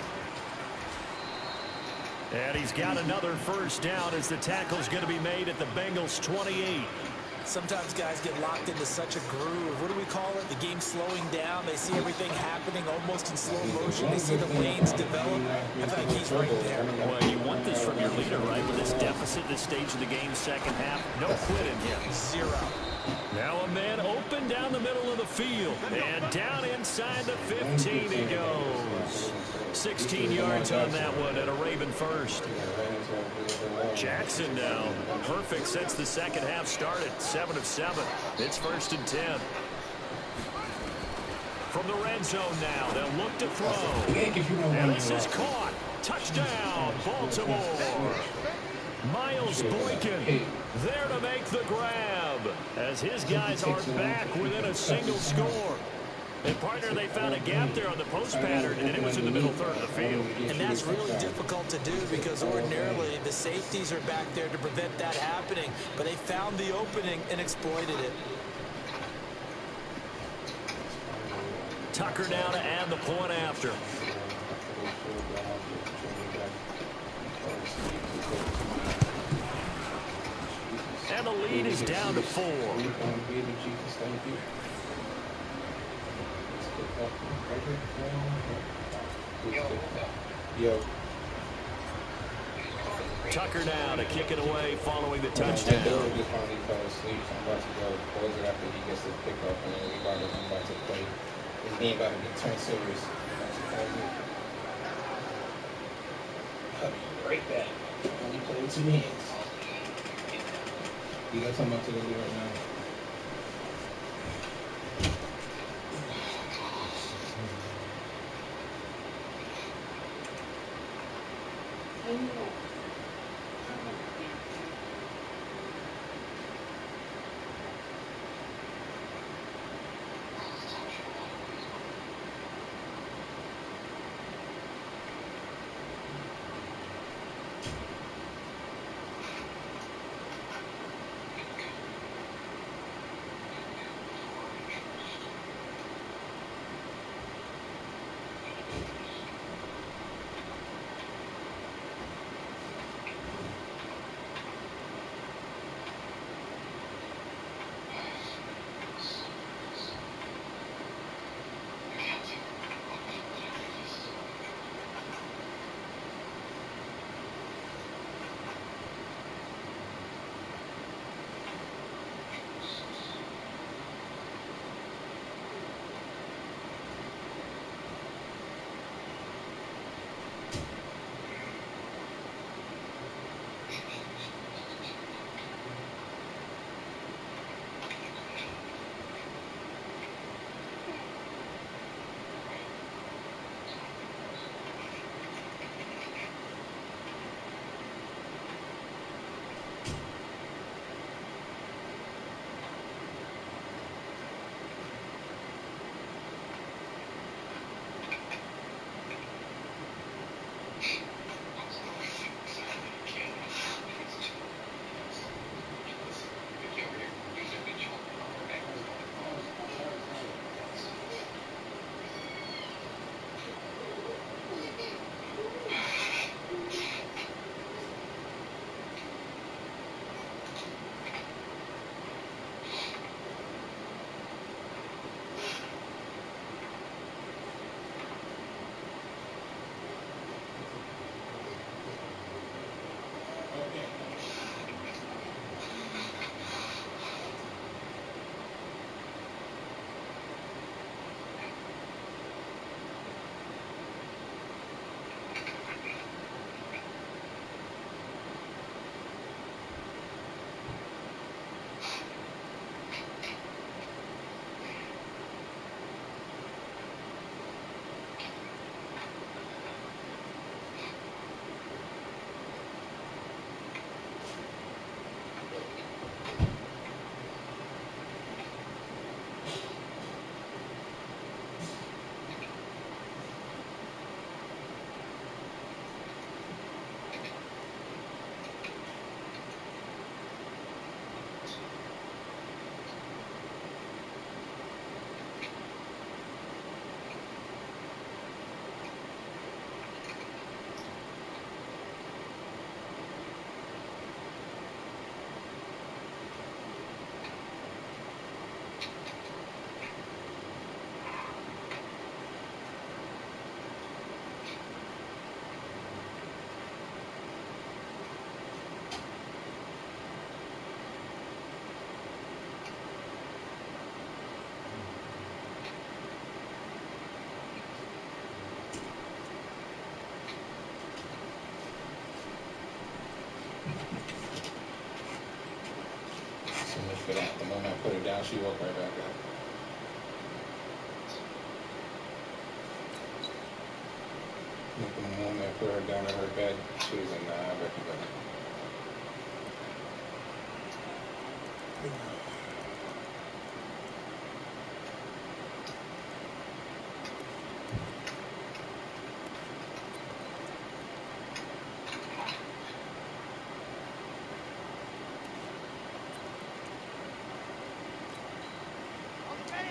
And he's got another first down as the tackle's going to be made at the Bengals 28. Sometimes guys get locked into such a groove. What do we call it? The game slowing down. They see everything happening almost in slow motion. They see the lanes develop. I feel like he's right there. Well, you want this from your leader, right? With this deficit, this stage of the game, second half, no quit in him. Zero. Now a man open down the middle of the field. And down inside the 15 he goes. 16 yards on that one and a Raven first. Jackson now. Perfect since the second half started. 7 of 7. It's 1st and 10. From the red zone now, they'll look to throw. And this is caught. Touchdown, Baltimore. Miles Boykin there to make the grab as his guys are back within a single score. And, partner, they found a gap there on the post pattern, and it was in the middle third of the field. And that's really difficult to do because ordinarily the safeties are back there to prevent that happening. But they found the opening and exploited it. Tucker now to add the point after. And the lead is down to 4. Tucker now to kick it away following the touchdown. After he gets the pickup, and I'm about to play. This game about to be turned serious. Right back. Only play with 2 hands. You got something about to go do right now? for that. The moment I put her down, she woke right back up. The moment I put her down in her bed, she was like, nah, I bet you better.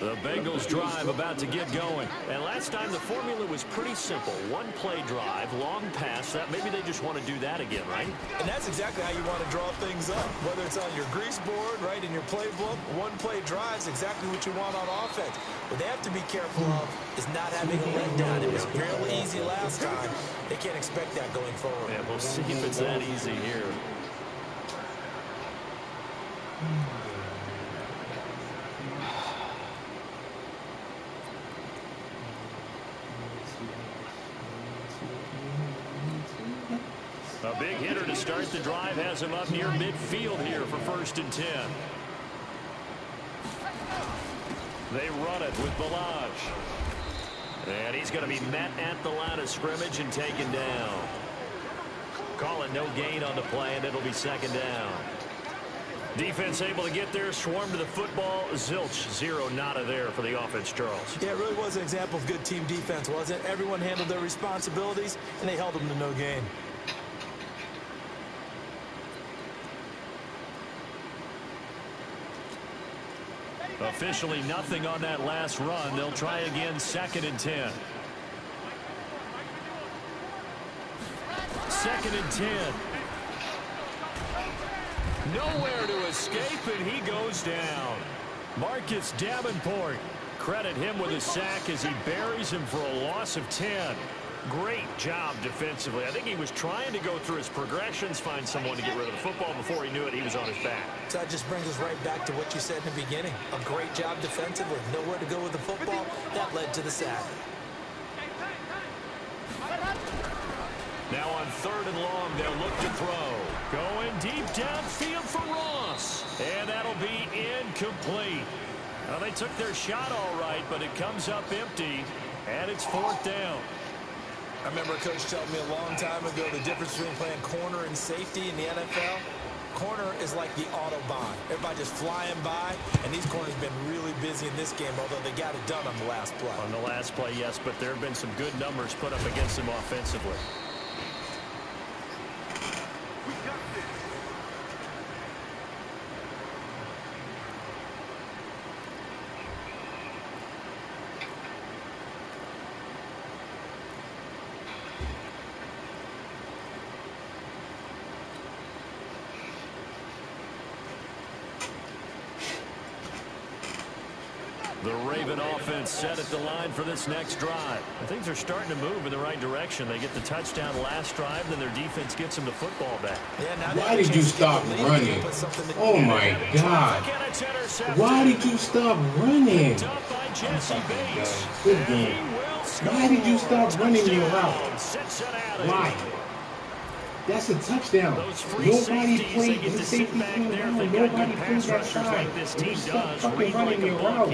The Bengals drive about to get going. And last time the formula was pretty simple. One play drive, long pass. That maybe they just want to do that again, right? And that's exactly how you want to draw things up. Whether it's on your grease board, right, in your playbook, one play drive is exactly what you want on offense. What they have to be careful of is not having a letdown. It was fairly easy last time. They can't expect that going forward. Yeah, we'll see if it's that easy here. A big hitter to start the drive has him up near midfield here for 1st and 10. They run it with Balaj. And he's going to be met at the line of scrimmage and taken down. Call it no gain on the play, and it'll be 2nd down. Defense able to get there, swarm to the football. Zilch, 0 nada there for the offense, Charles. Yeah, it really was an example of good team defense, wasn't it? Everyone handled their responsibilities, and they held them to no gain. Officially nothing on that last run. They'll try again, 2nd and 10. 2nd and 10. Nowhere to escape, and he goes down. Marcus Davenport. Credit him with a sack as he buries him for a loss of 10. Great job defensively. I think he was trying to go through his progressions, find someone to get rid of the football. Before he knew it, he was on his back. So that just brings us right back to what you said in the beginning. A great job defensively. Nowhere to go with the football. That led to the sack. Now on 3rd and long, they'll look to throw. Going deep downfield for Ross. And that'll be incomplete. Well, they took their shot all right, but it comes up empty. And it's 4th down. I remember a coach telling me a long time ago the difference between playing corner and safety in the NFL. Corner is like the Autobahn. Everybody just flying by, and these corners have been really busy in this game, although they got it done on the last play. On the last play, yes, but there have been some good numbers put up against them offensively. The Raven offense set at the line for this next drive. And things are starting to move in the right direction. They get the touchdown last drive, then their defense gets them the football back. Yeah, why did you stop running? Oh my God. Why did you stop running? Good game. Why did you stop running your route? Why? That's a touchdown. Nobody played the safety team down. Nobody played that side. You stop fucking running your route.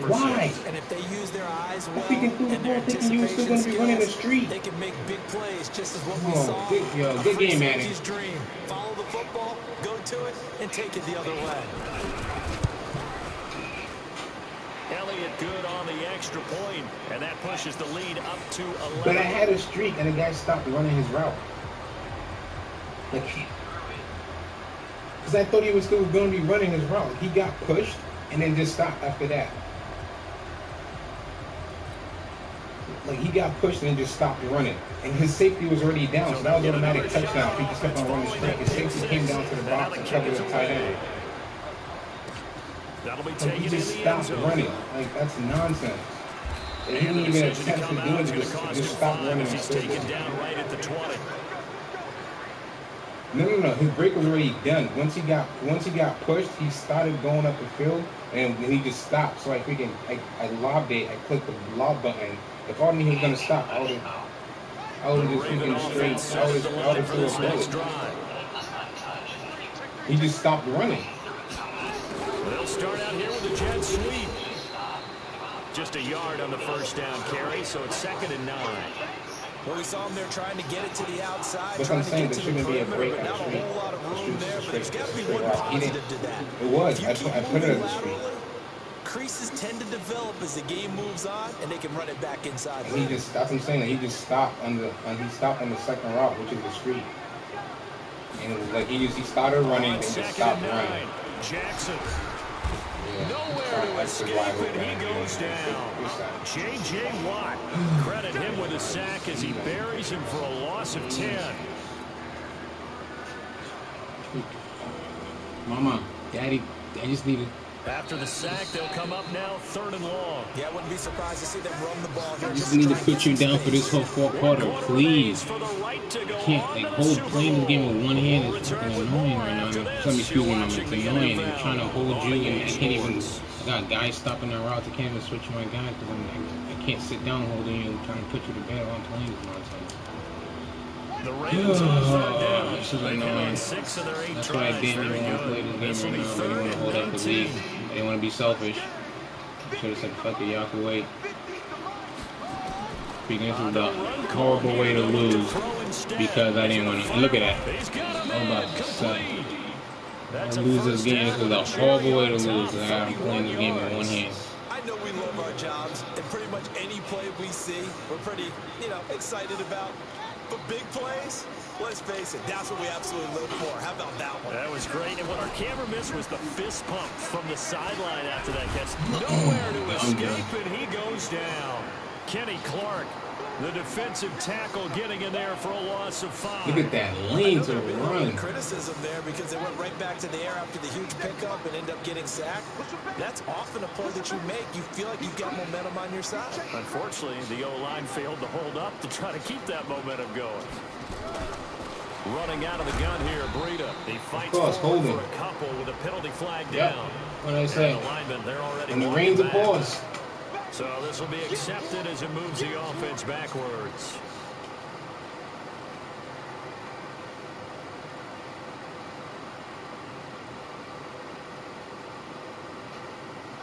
Why? And if they use their eyes well, Thinking through the ball, thinking you were still going to be running the street. They can make big plays, just as what we saw. Good game, man. Dream. Follow the football, go to it, and take it the other way. Elliott good on the extra point, and that pushes the lead up to 11. But I had a streak, and the guy stopped running his route. Like, because I thought he was still going to be running his route. He got pushed, and then just stopped after that. Like, he got pushed and then just stopped running. And his safety was already down, so that was an automatic touchdown. If he just kept on running straight, his safety came down to the box and covered the tight end. That'll be Like, taken he just in the end stopped zone. running. Like, that's nonsense. And he didn't even attempt to do it, just stop running. He's taken down right at the 20. No. His break was already done. Once he got pushed, he started going up the field, and he just stopped. So I lobbed it. I clicked the lob button. If I knew he was gonna stop, I would have just freaking straight. I would have threw a bullet. He just stopped running. They'll start out here with a jet sweep. Just a yard on the first down carry, so it's 2nd and 9. Well, we saw him there trying to get it to the outside, That's what I'm trying to saying. get There to the shouldn't be a perimeter, break but on the not a street. whole lot of The room street's there. just But there's straight. got to be Straight one route. He didn't. positive to that. It was. If you I keep put it moving as a street. laterally, creases tend to develop as the game moves on, and they can run it back inside. And he just, that's what I'm saying. He just stopped on the, he stopped on the second route, which is the street. And it was like he started running and just stopped running. Jackson. Yeah. Nowhere to escape, and he goes down. J.J. Watt. Credit him with a sack as he buries him for a loss of 10. Mama, Daddy, I just needed. After the sack, they'll come up now 3rd and long. Yeah, I wouldn't be surprised to see them run the ball here. I just need to put you down for this whole fourth quarter, please. Can't like hold playing this game with one hand is fucking annoying right now. Let me excuse me, Mama. It's annoying. I'm trying to hold you and I can't even. I got guys stopping their routes. I can't even switch my guy because I can't sit down holding you, trying to put you to bed while I'm playing this nonsense. The Ravens on 3rd down. This is annoying. That's why I didn't even want to play this game right now. I didn't want to hold up the lead. I didn't want to be selfish. I should have said, fuck it, y'all can wait. Because this is the horrible way to lose because I didn't want to. Look at that. I'm about to suck. I lose this game. This is a horrible way to lose. I'm playing this game with one hand. I know we love our jobs, and pretty much any play we see, we're pretty, excited about. But big plays, let's face it, that's what we absolutely live for. How about that one? That was great. And what our camera missed was the fist pump from the sideline after that catch. Nowhere to escape, and he goes down. Kenny Clark, the defensive tackle, getting in there for a loss of 5. Look at that lane to run. Criticism there because they went right back to the air after the huge pickup and end up getting sacked. That's often a play that you make. You feel like you've got momentum on your side. Unfortunately, the O-line failed to hold up to try to keep that momentum going. Running out of the gun here, Breida. He fights forward for a couple with a penalty flag down. What did I say? And the lineman, they're already and the rain's a pause. So this will be accepted as it moves the offense backwards.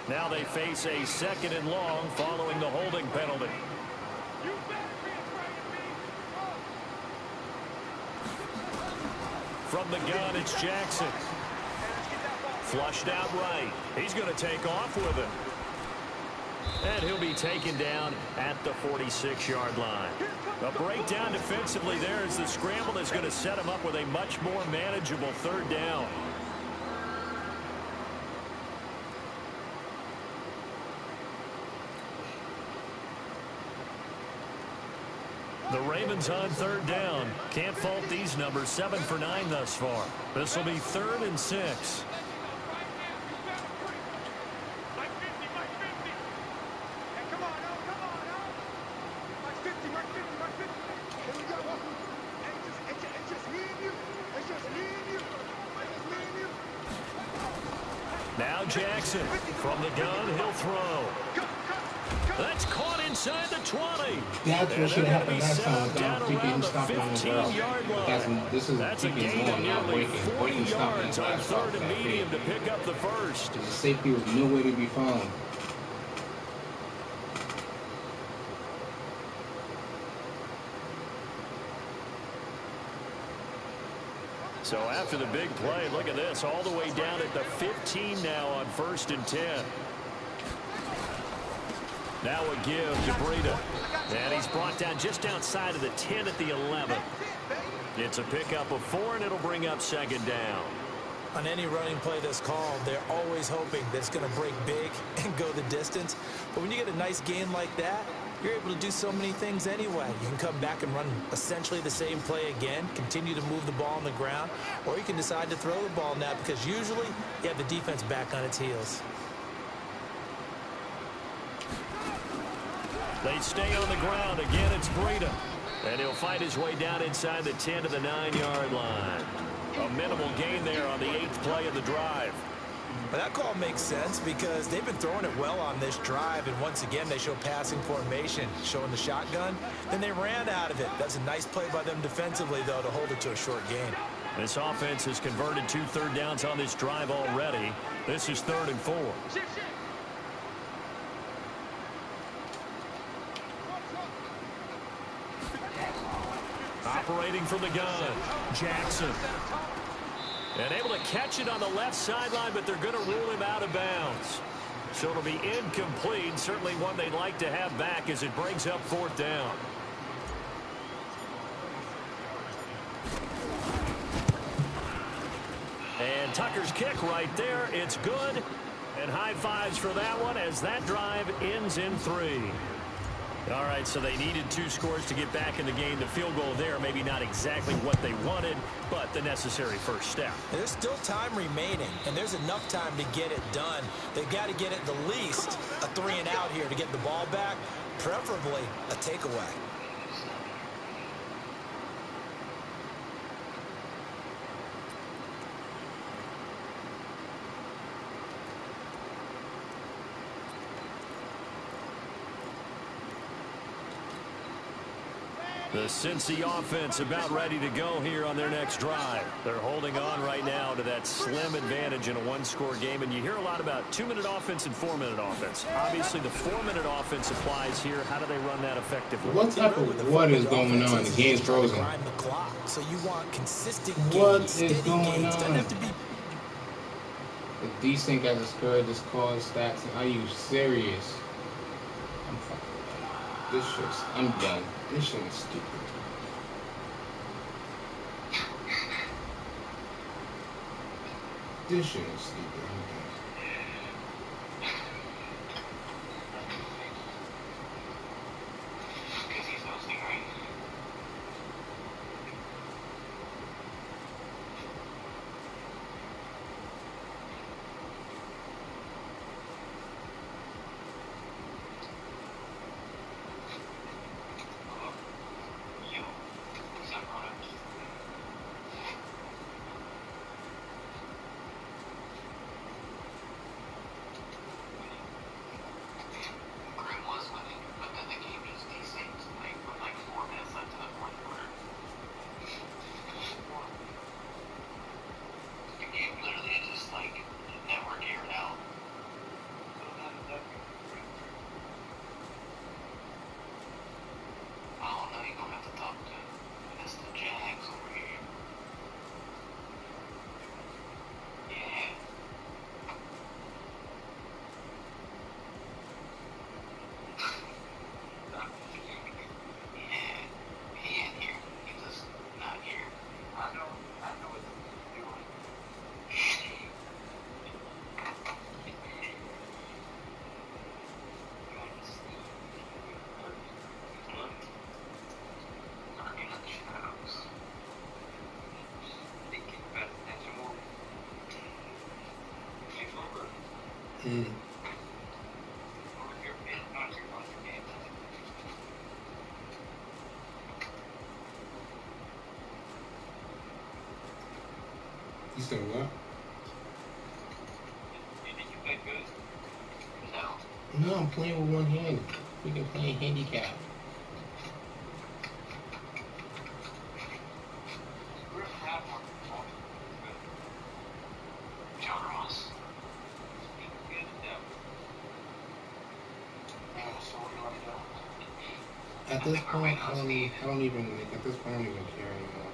Now they face a 2nd and long following the holding penalty. From the gun, it's Jackson. Flushed out right. He's going to take off with it. And he'll be taken down at the 46-yard line. A breakdown defensively there as the scramble is going to set him up with a much more manageable 3rd down. The Ravens on 3rd down. Can't fault these numbers. 7 for 9 thus far. This will be 3rd and 6. Now Jackson from the gun, he'll throw. That's caught inside the 20. That's what should have happened last time. Without freaking stopping on the route. This is freaking going, not breaking. 40 yards on 3rd and medium to pick up the first. The safety was nowhere to be found. So after the big play, look at this, all the way down at the 15 now on 1st and 10. Now a give to Breida. And he's brought down just outside of the 10 at the 11. It's a pickup of 4, and it'll bring up 2nd down. On any running play that's called, they're always hoping that it's going to break big and go the distance. But when you get a nice gain like that, you're able to do so many things anyway. You can come back and run essentially the same play again, continue to move the ball on the ground, or you can decide to throw the ball now because usually you have the defense back on its heels. They stay on the ground. Again, it's Breida. And he'll fight his way down inside the 10 to the 9-yard line. A minimal gain there on the 8th play of the drive. But that call makes sense because they've been throwing it well on this drive, and once again they show passing formation, showing the shotgun. Then they ran out of it. That's a nice play by them defensively, though, to hold it to a short gain. This offense has converted 2 third downs on this drive already. This is 3rd and 4. Operating from the gun, Jackson. And able to catch it on the left sideline, but they're going to rule him out of bounds. So it'll be incomplete. Certainly one they'd like to have back as it brings up 4th down. And Tucker's kick right there. It's good. And high fives for that one as that drive ends in 3. All right, so they needed 2 scores to get back in the game. The field goal there, maybe not exactly what they wanted, but the necessary first step. There's still time remaining, and there's enough time to get it done. They've got to get it the least a 3 and out here to get the ball back, preferably a takeaway. The Cincy offense about ready to go here on their next drive. They're holding on right now to that slim advantage in a 1-score game, and you hear a lot about 2-minute offense and 4-minute offense. Obviously, the 4-minute offense applies here. How do they run that effectively? What type of what is going on? The game's frozen. The clock, so you want consistent What gains, is steady going gains. Doesn't on? have to be. The desync as a score just caused stats. Are you serious? I'm fucking done. This shit's. I'm done. This shit is stupid. This shit is stupid. I'm done. You said what? You think you played good? No, I'm playing with one hand. We can play handicap. At this point, I don't even care anymore.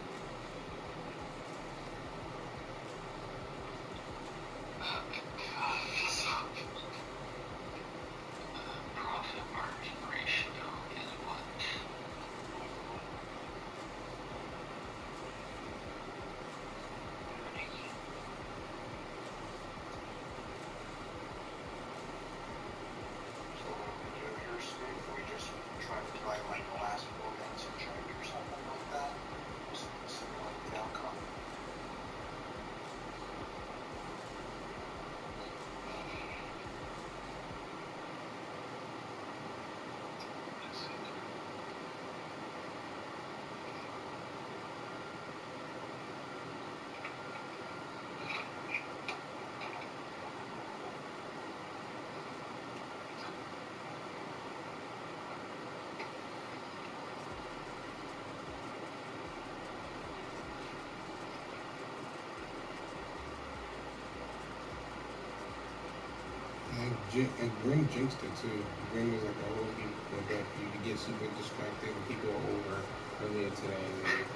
Grim jinxed it too. Grim was like a whole people that you could get super distracted and people are over earlier today and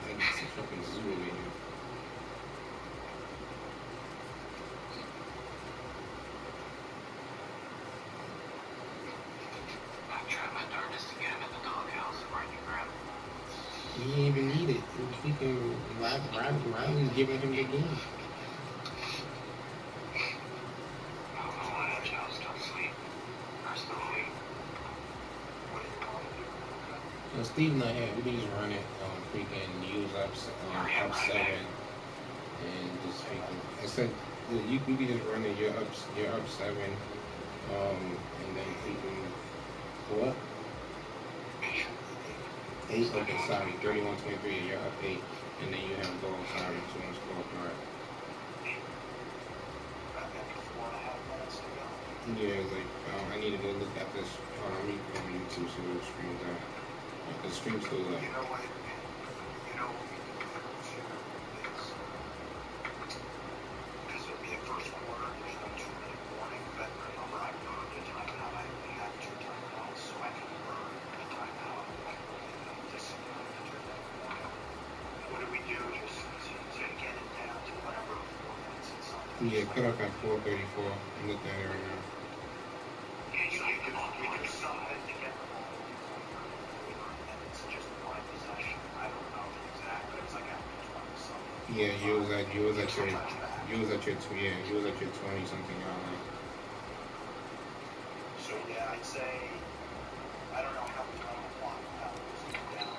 then it's a fucking zoo over here. I tried my darndest to get him in the doghouse. Why didn't you grab him? He didn't even need it. Freaking Riley's giving him the game. So Steve not here. We can just run it, freaking use up 7, and just freaking. I said you can just run it. You're up 7, and then freaking what? 8. Okay, sorry, 31-23. You're up 8, and then you have goal. Sorry, 2 on scorecard. Yeah, it's like I need to go look at this. I'm on YouTube so the streams out. The stream's still up. You know what? You know, because it'll be a first quarter, there's no 2-minute warning. But remember, I burned a timeout. I only had 2 timeouts, so I can burn a timeout. Discipline the 2-minute warning. What do we do? Just to get it down to whatever 4 minutes and something. Yeah, cut off at 4:34. I'm looking at it right now. Yeah, you do something to get the ball. Just one possession. I don't know the exact, but it's like after 20 something. Yeah, you was at your 20 something yard line. So yeah, I'd say I don't know how we run the clock without losing it down.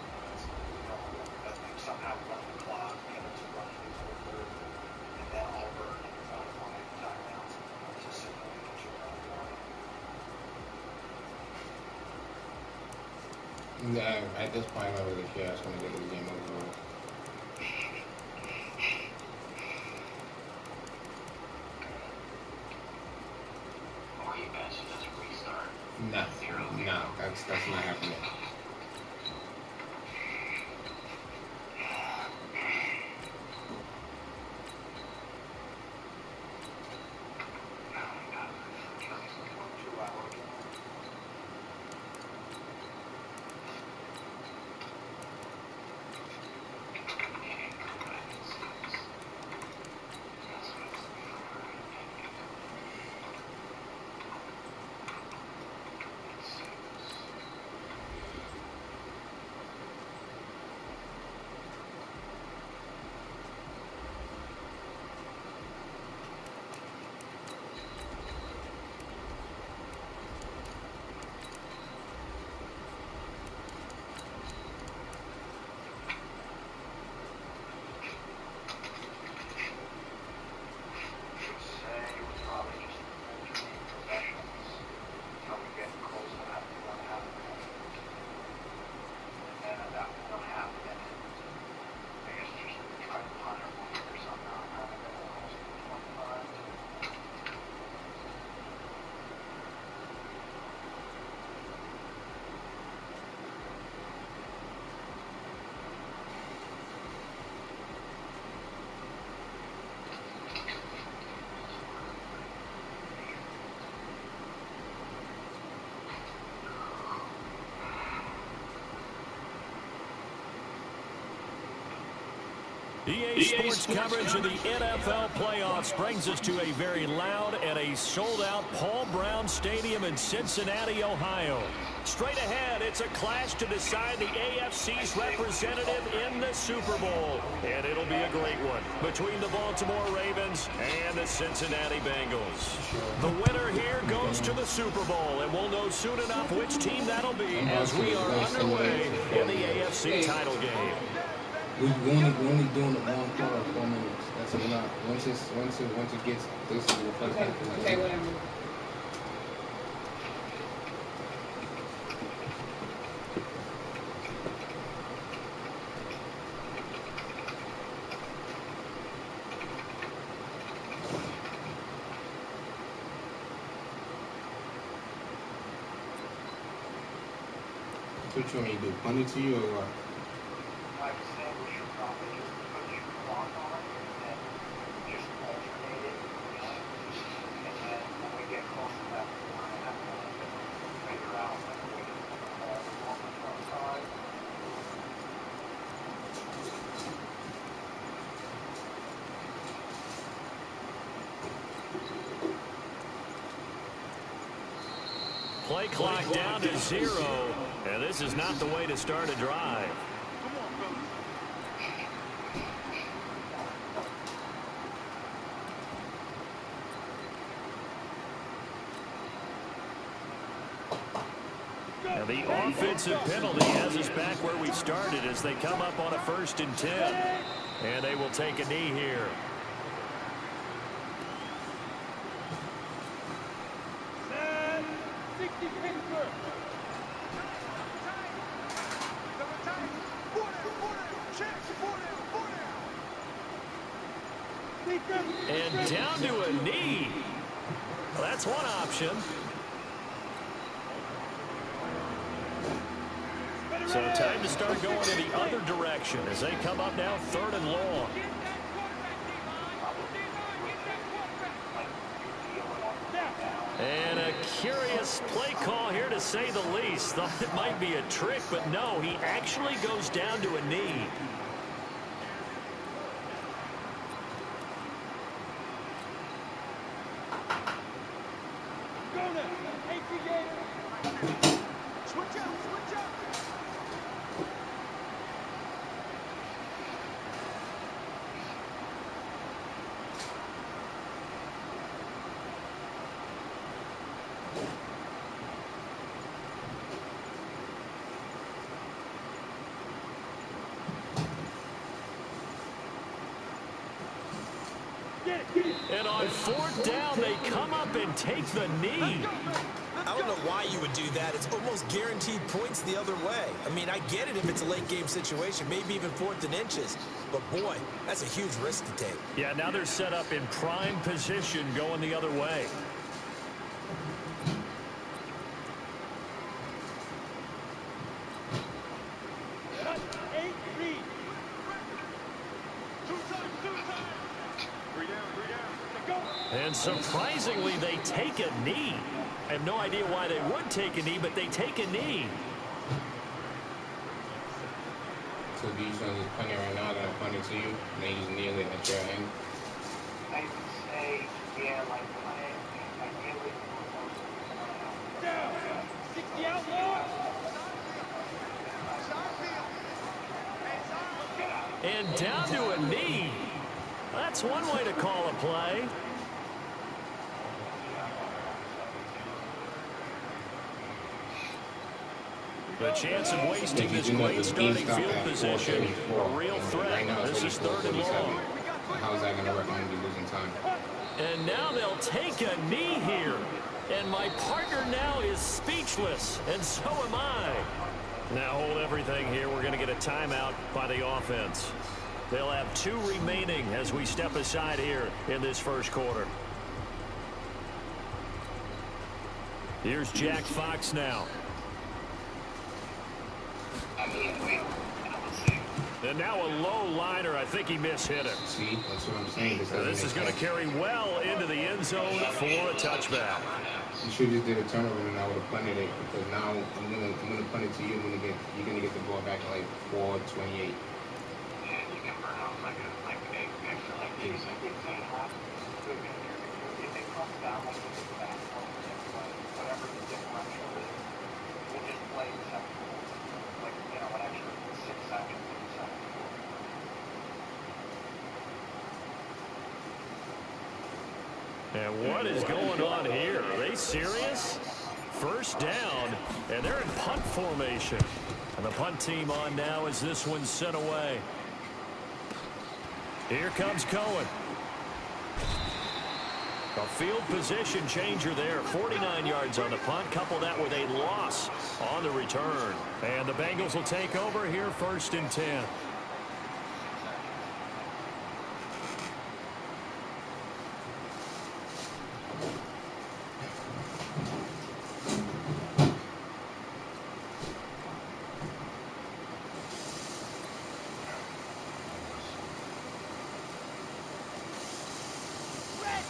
That's like somehow run the clock, get it to run into the third, and then all burn and timeouts to signal the 2-minute warning. Nah, at this point, I don't really care. I just want to get this game over with. Or you guys should just restart. Nah, that's not happening. EA Sports coverage of the NFL playoffs brings us to a very loud and a sold-out Paul Brown Stadium in Cincinnati, Ohio. Straight ahead, it's a clash to decide the AFC's representative in the Super Bowl. And it'll be a great one between the Baltimore Ravens and the Cincinnati Bengals. The winner here goes to the Super Bowl, and we'll know soon enough which team that'll be as we are underway in the AFC title game. We're only doing it 1 quarter, 4 minutes. That's enough. Once it gets this is the first half. Okay, whatever. What you want me to do? Punt it to you or what? I was saying we should probably just put your clock on and then just alternate it, and then Play clock down to 0, and this is not the way to start a drive. And the offensive penalty has us back where we started as they come up on a 1st and 10. And they will take a knee here. And down to a knee. Well, that's one option. So time to start going in the other direction as they come up now 3rd and long. And a curious play call here to say the least. Thought it might be a trick, but no, he actually goes down to a knee. And on 4th down, they come up and take the knee. I don't know why you would do that. It's almost guaranteed points the other way. I mean, I get it if it's a late game situation, maybe even 4th and inches. But boy, that's a huge risk to take. Yeah, now they're set up in prime position going the other way. And surprisingly, they take a knee. I have no idea why they would take a knee, but they take a knee. So do you just punt it right now, then I punt it to you, and then you just kneel it at your end? I would say, yeah, like punt it, ideally. Down. 60 outlaw. And down to a knee. That's one way to call a play. The chance of wasting this great starting field position, a real threat. This is 3rd and long. How is that going to work? I'm going to be losing time. And now they'll take a knee here. And my partner now is speechless, and so am I. Now hold everything here. We're going to get a timeout by the offense. They'll have 2 remaining as we step aside here in this 1st quarter. Here's Jack Fox now. And now a low liner. I think he mishit it. See, that's what I'm saying. This is going to carry well into the end zone for a touchback. You should just did a turnover and I would have punted it, because now I'm gonna punt it to you. You're gonna get the ball back at like 4:28. Yeah, you can burn off like extra like 8 seconds and a half. If it comes down like this back, whatever the differential is, we'll just play the second quarter. Like, you know, an extra 6 seconds in the second quarter. And what is going on here? Are they serious? 1st down, and they're in punt formation. And the punt team on now as this one's sent away. Here comes Cohen. A field position changer there. 49 yards on the punt. Couple that with a loss on the return. And the Bengals will take over here 1st and 10.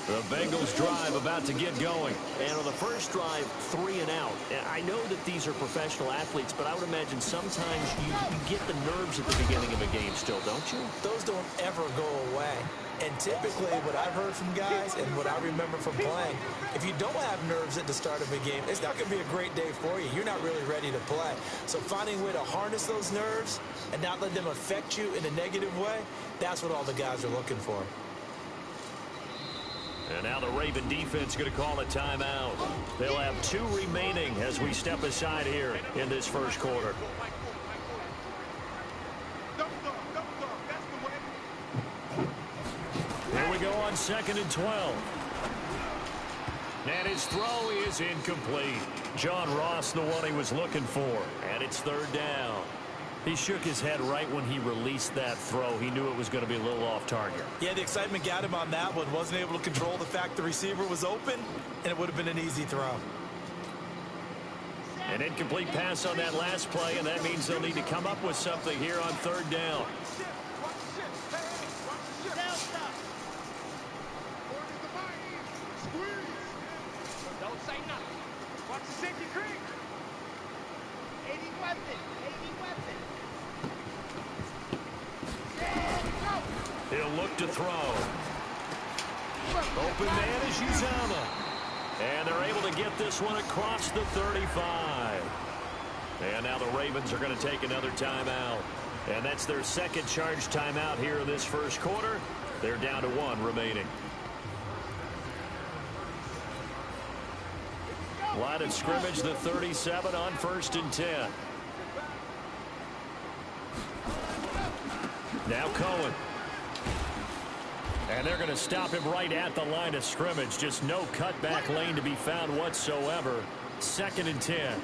The Bengals drive about to get going. And on the first drive, 3 and out. I know that these are professional athletes, but I would imagine sometimes you get the nerves at the beginning of a game still, don't you? Those don't ever go away. And And typically what I've heard from guys and what I remember from playing, if you don't have nerves at the start of a game, it's not going to be a great day for you. You're not really ready to play. So finding a way to harness those nerves and not let them affect you in a negative way, that's what all the guys are looking for. And now the Raven defense going to call a timeout. They'll have 2 remaining as we step aside here in this first quarter. Here we go on 2nd and 12. And his throw is incomplete. John Ross, the one he was looking for. And it's 3rd down. He shook his head right when he released that throw. He knew it was going to be a little off target. Yeah, the excitement got him on that one. Wasn't able to control the fact the receiver was open, and it would have been an easy throw. An incomplete pass on that last play, and that means they'll need to come up with something here on 3rd down. Don't say nothing. Watch the safety creek. 80 weapon. 80 weapon. He'll look to throw. Open man is Uzama. And they're able to get this one across the 35. And now the Ravens are going to take another timeout. And that's their 2nd charge timeout here in this first quarter. They're down to 1 remaining. Line of scrimmage, the 37 on 1st and 10. Now Cohen. And they're going to stop him right at the line of scrimmage. Just no cutback lane to be found whatsoever. 2nd and 10.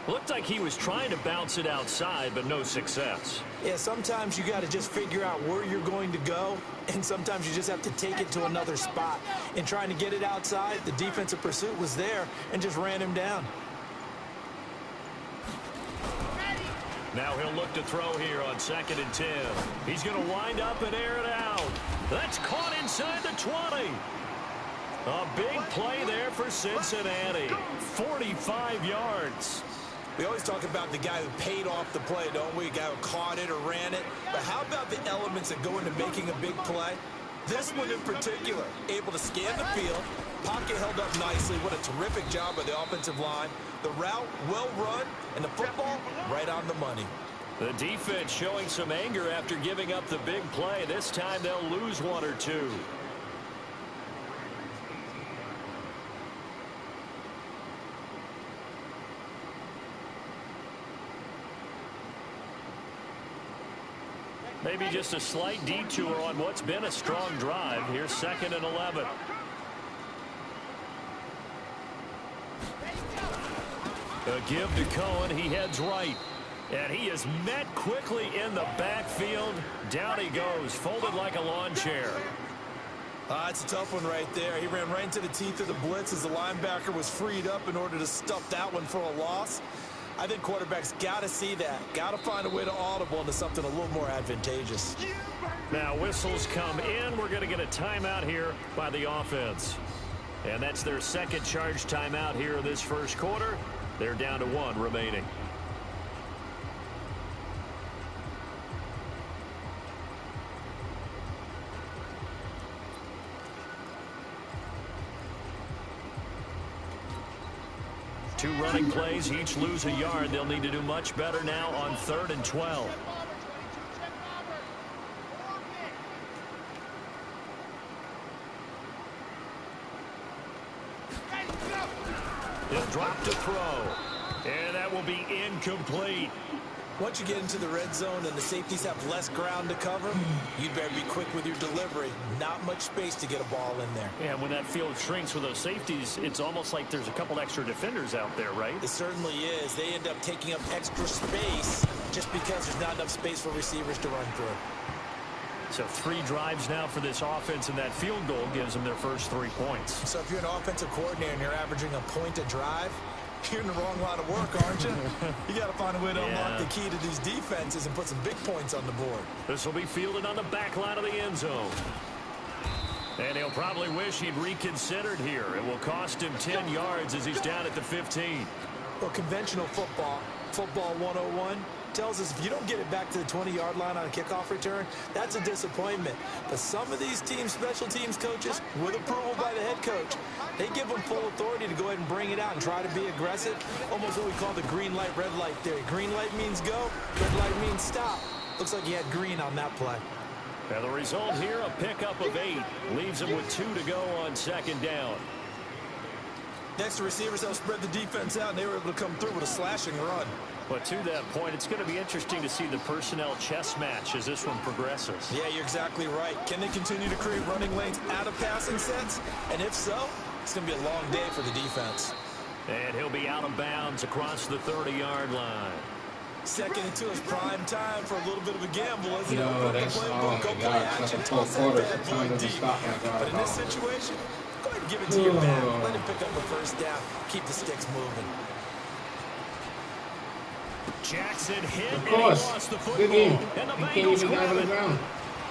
Looked like he was trying to bounce it outside, but no success. Yeah, sometimes you got to just figure out where you're going to go, and sometimes you just have to take it to another spot. In trying to get it outside, the defensive pursuit was there and just ran him down. Now he'll look to throw here on 2nd and 10. He's going to wind up and air it out. That's caught inside the 20. A big play there for Cincinnati. 45 yards. We always talk about the guy who paid off the play, don't we? A guy who caught it or ran it. But how about the elements that go into making a big play? This one in particular, able to scan the field, pocket held up nicely. What a terrific job by the offensive line. The route well run, and the football right on the money. The defense showing some anger after giving up the big play. This time they'll lose 1 or 2. Maybe just a slight detour on what's been a strong drive. Here's 2nd and 11. A give to Cohen. He heads right. And he is met quickly in the backfield. Down he goes, folded like a lawn chair. It's a tough one right there. He ran right into the teeth of the blitz as the linebacker was freed up in order to stuff that one for a loss. I think quarterbacks got to see that. Got to find a way to audible into something a little more advantageous. Now whistles come in. We're going to get a timeout here by the offense. And that's their 2nd charge timeout here in this first quarter. They're down to 1 remaining. Two running plays, each lose a yard. They'll need to do much better now on 3rd and 12. He'll drop to throw. And that will be incomplete. Once you get into the red zone and the safeties have less ground to cover, you'd better be quick with your delivery. Not much space to get a ball in there. Yeah, when that field shrinks with those safeties, it's almost like there's a couple extra defenders out there, right? It certainly is. They end up taking up extra space just because there's not enough space for receivers to run through. So 3 drives now for this offense, and that field goal gives them their first 3 points. So if you're an offensive coordinator and you're averaging a point a drive, you're in the wrong line of work, aren't you? You got to find a way to unlock the key to these defenses and put some big points on the board. This will be fielded on the back line of the end zone. And he'll probably wish he'd reconsidered here. It will cost him 10 yards as he's down at the 15. Well, conventional football 101, tells us if you don't get it back to the 20-yard line on a kickoff return, that's a disappointment. But some of these special teams coaches, with approval by the head coach, they give them full authority to go ahead and bring it out and try to be aggressive, almost what we call the green light, red light theory. Green light means go, red light means stop. Looks like he had green on that play. And the result here, a pickup of 8. Leaves him with 2 to go on second down. Next, the receivers helped spread the defense out, and they were able to come through with a slashing run. But to that point, it's going to be interesting to see the personnel chess match as this one progresses. Yeah, you're exactly right. Can they continue to create running lanes out of passing sets? And if so, it's going to be a long day for the defense. And he'll be out of bounds across the 30-yard line. Second and 2 is prime time for a little bit of a gamble, isn't it? No, that's, oh my God, it's like a full quarter. The time doesn't stop when I got But it in this off. situation, go ahead and give it to your man. Let him pick up a first down. Keep the sticks moving. Jackson hit, Of and he course. lost the Good football. game. And the You can't Bengals even dive on grab the it. ground.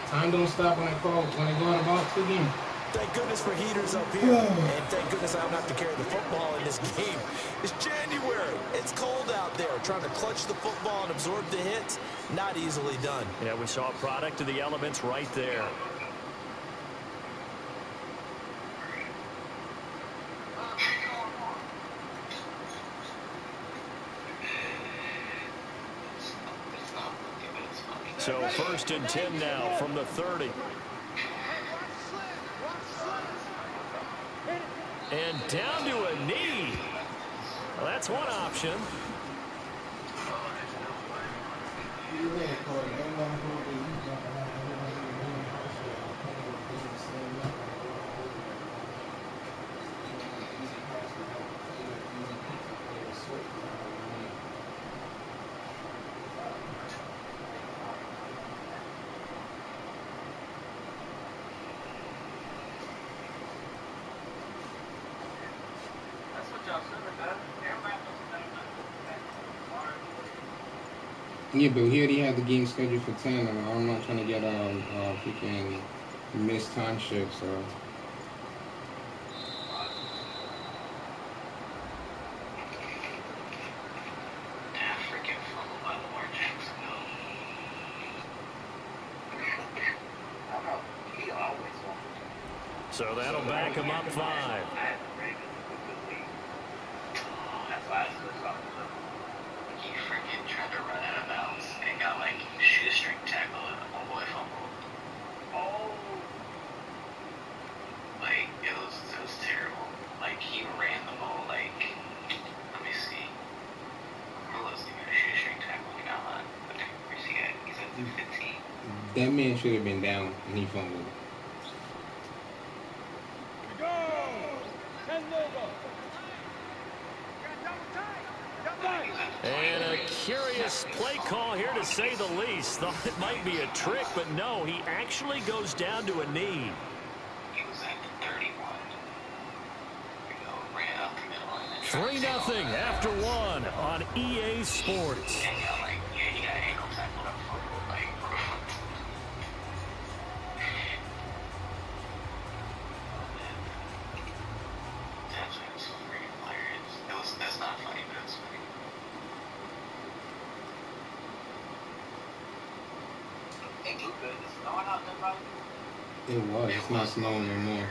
Time don't stop when I go out of bounds. Good game. Thank goodness for heaters up here. And thank goodness I don't have to carry the football in this game. It's January. It's cold out there. Trying to clutch the football and absorb the hits, not easily done. Yeah, we saw a product of the elements right there. So 1st and 10 now from the 30. And down to a knee. Well, that's one option. Yeah, but he already had the game scheduled for 10, and I'm not trying to get freaking missed time shit, so. Freaking fumble by Lamar Jackson, though. I don't know. He always wants. So that'll back him up 5. That's why I switched off. He freaking tried to run out of bounds and got like shoestring tackle and a boy fumble. Oh. Like it was terrible. Like he ran the ball like, let me see. Who was he gonna shoestring tackle? He got on. Where's he at? He's at the 15. That man should have been down, and he fumbled. And a curious play call here, to say the least. Thought it might be a trick, but no, he actually goes down to a knee. He was at the 31. Ran out the middle. 3-0 after 1 on EA Sports. He got ankle tackled up fumble. Like, that's so freaking hilarious. That's not funny, but it's funny. Hey, Luca, is it snowing out there, buddy? It was. It's not snowing no more.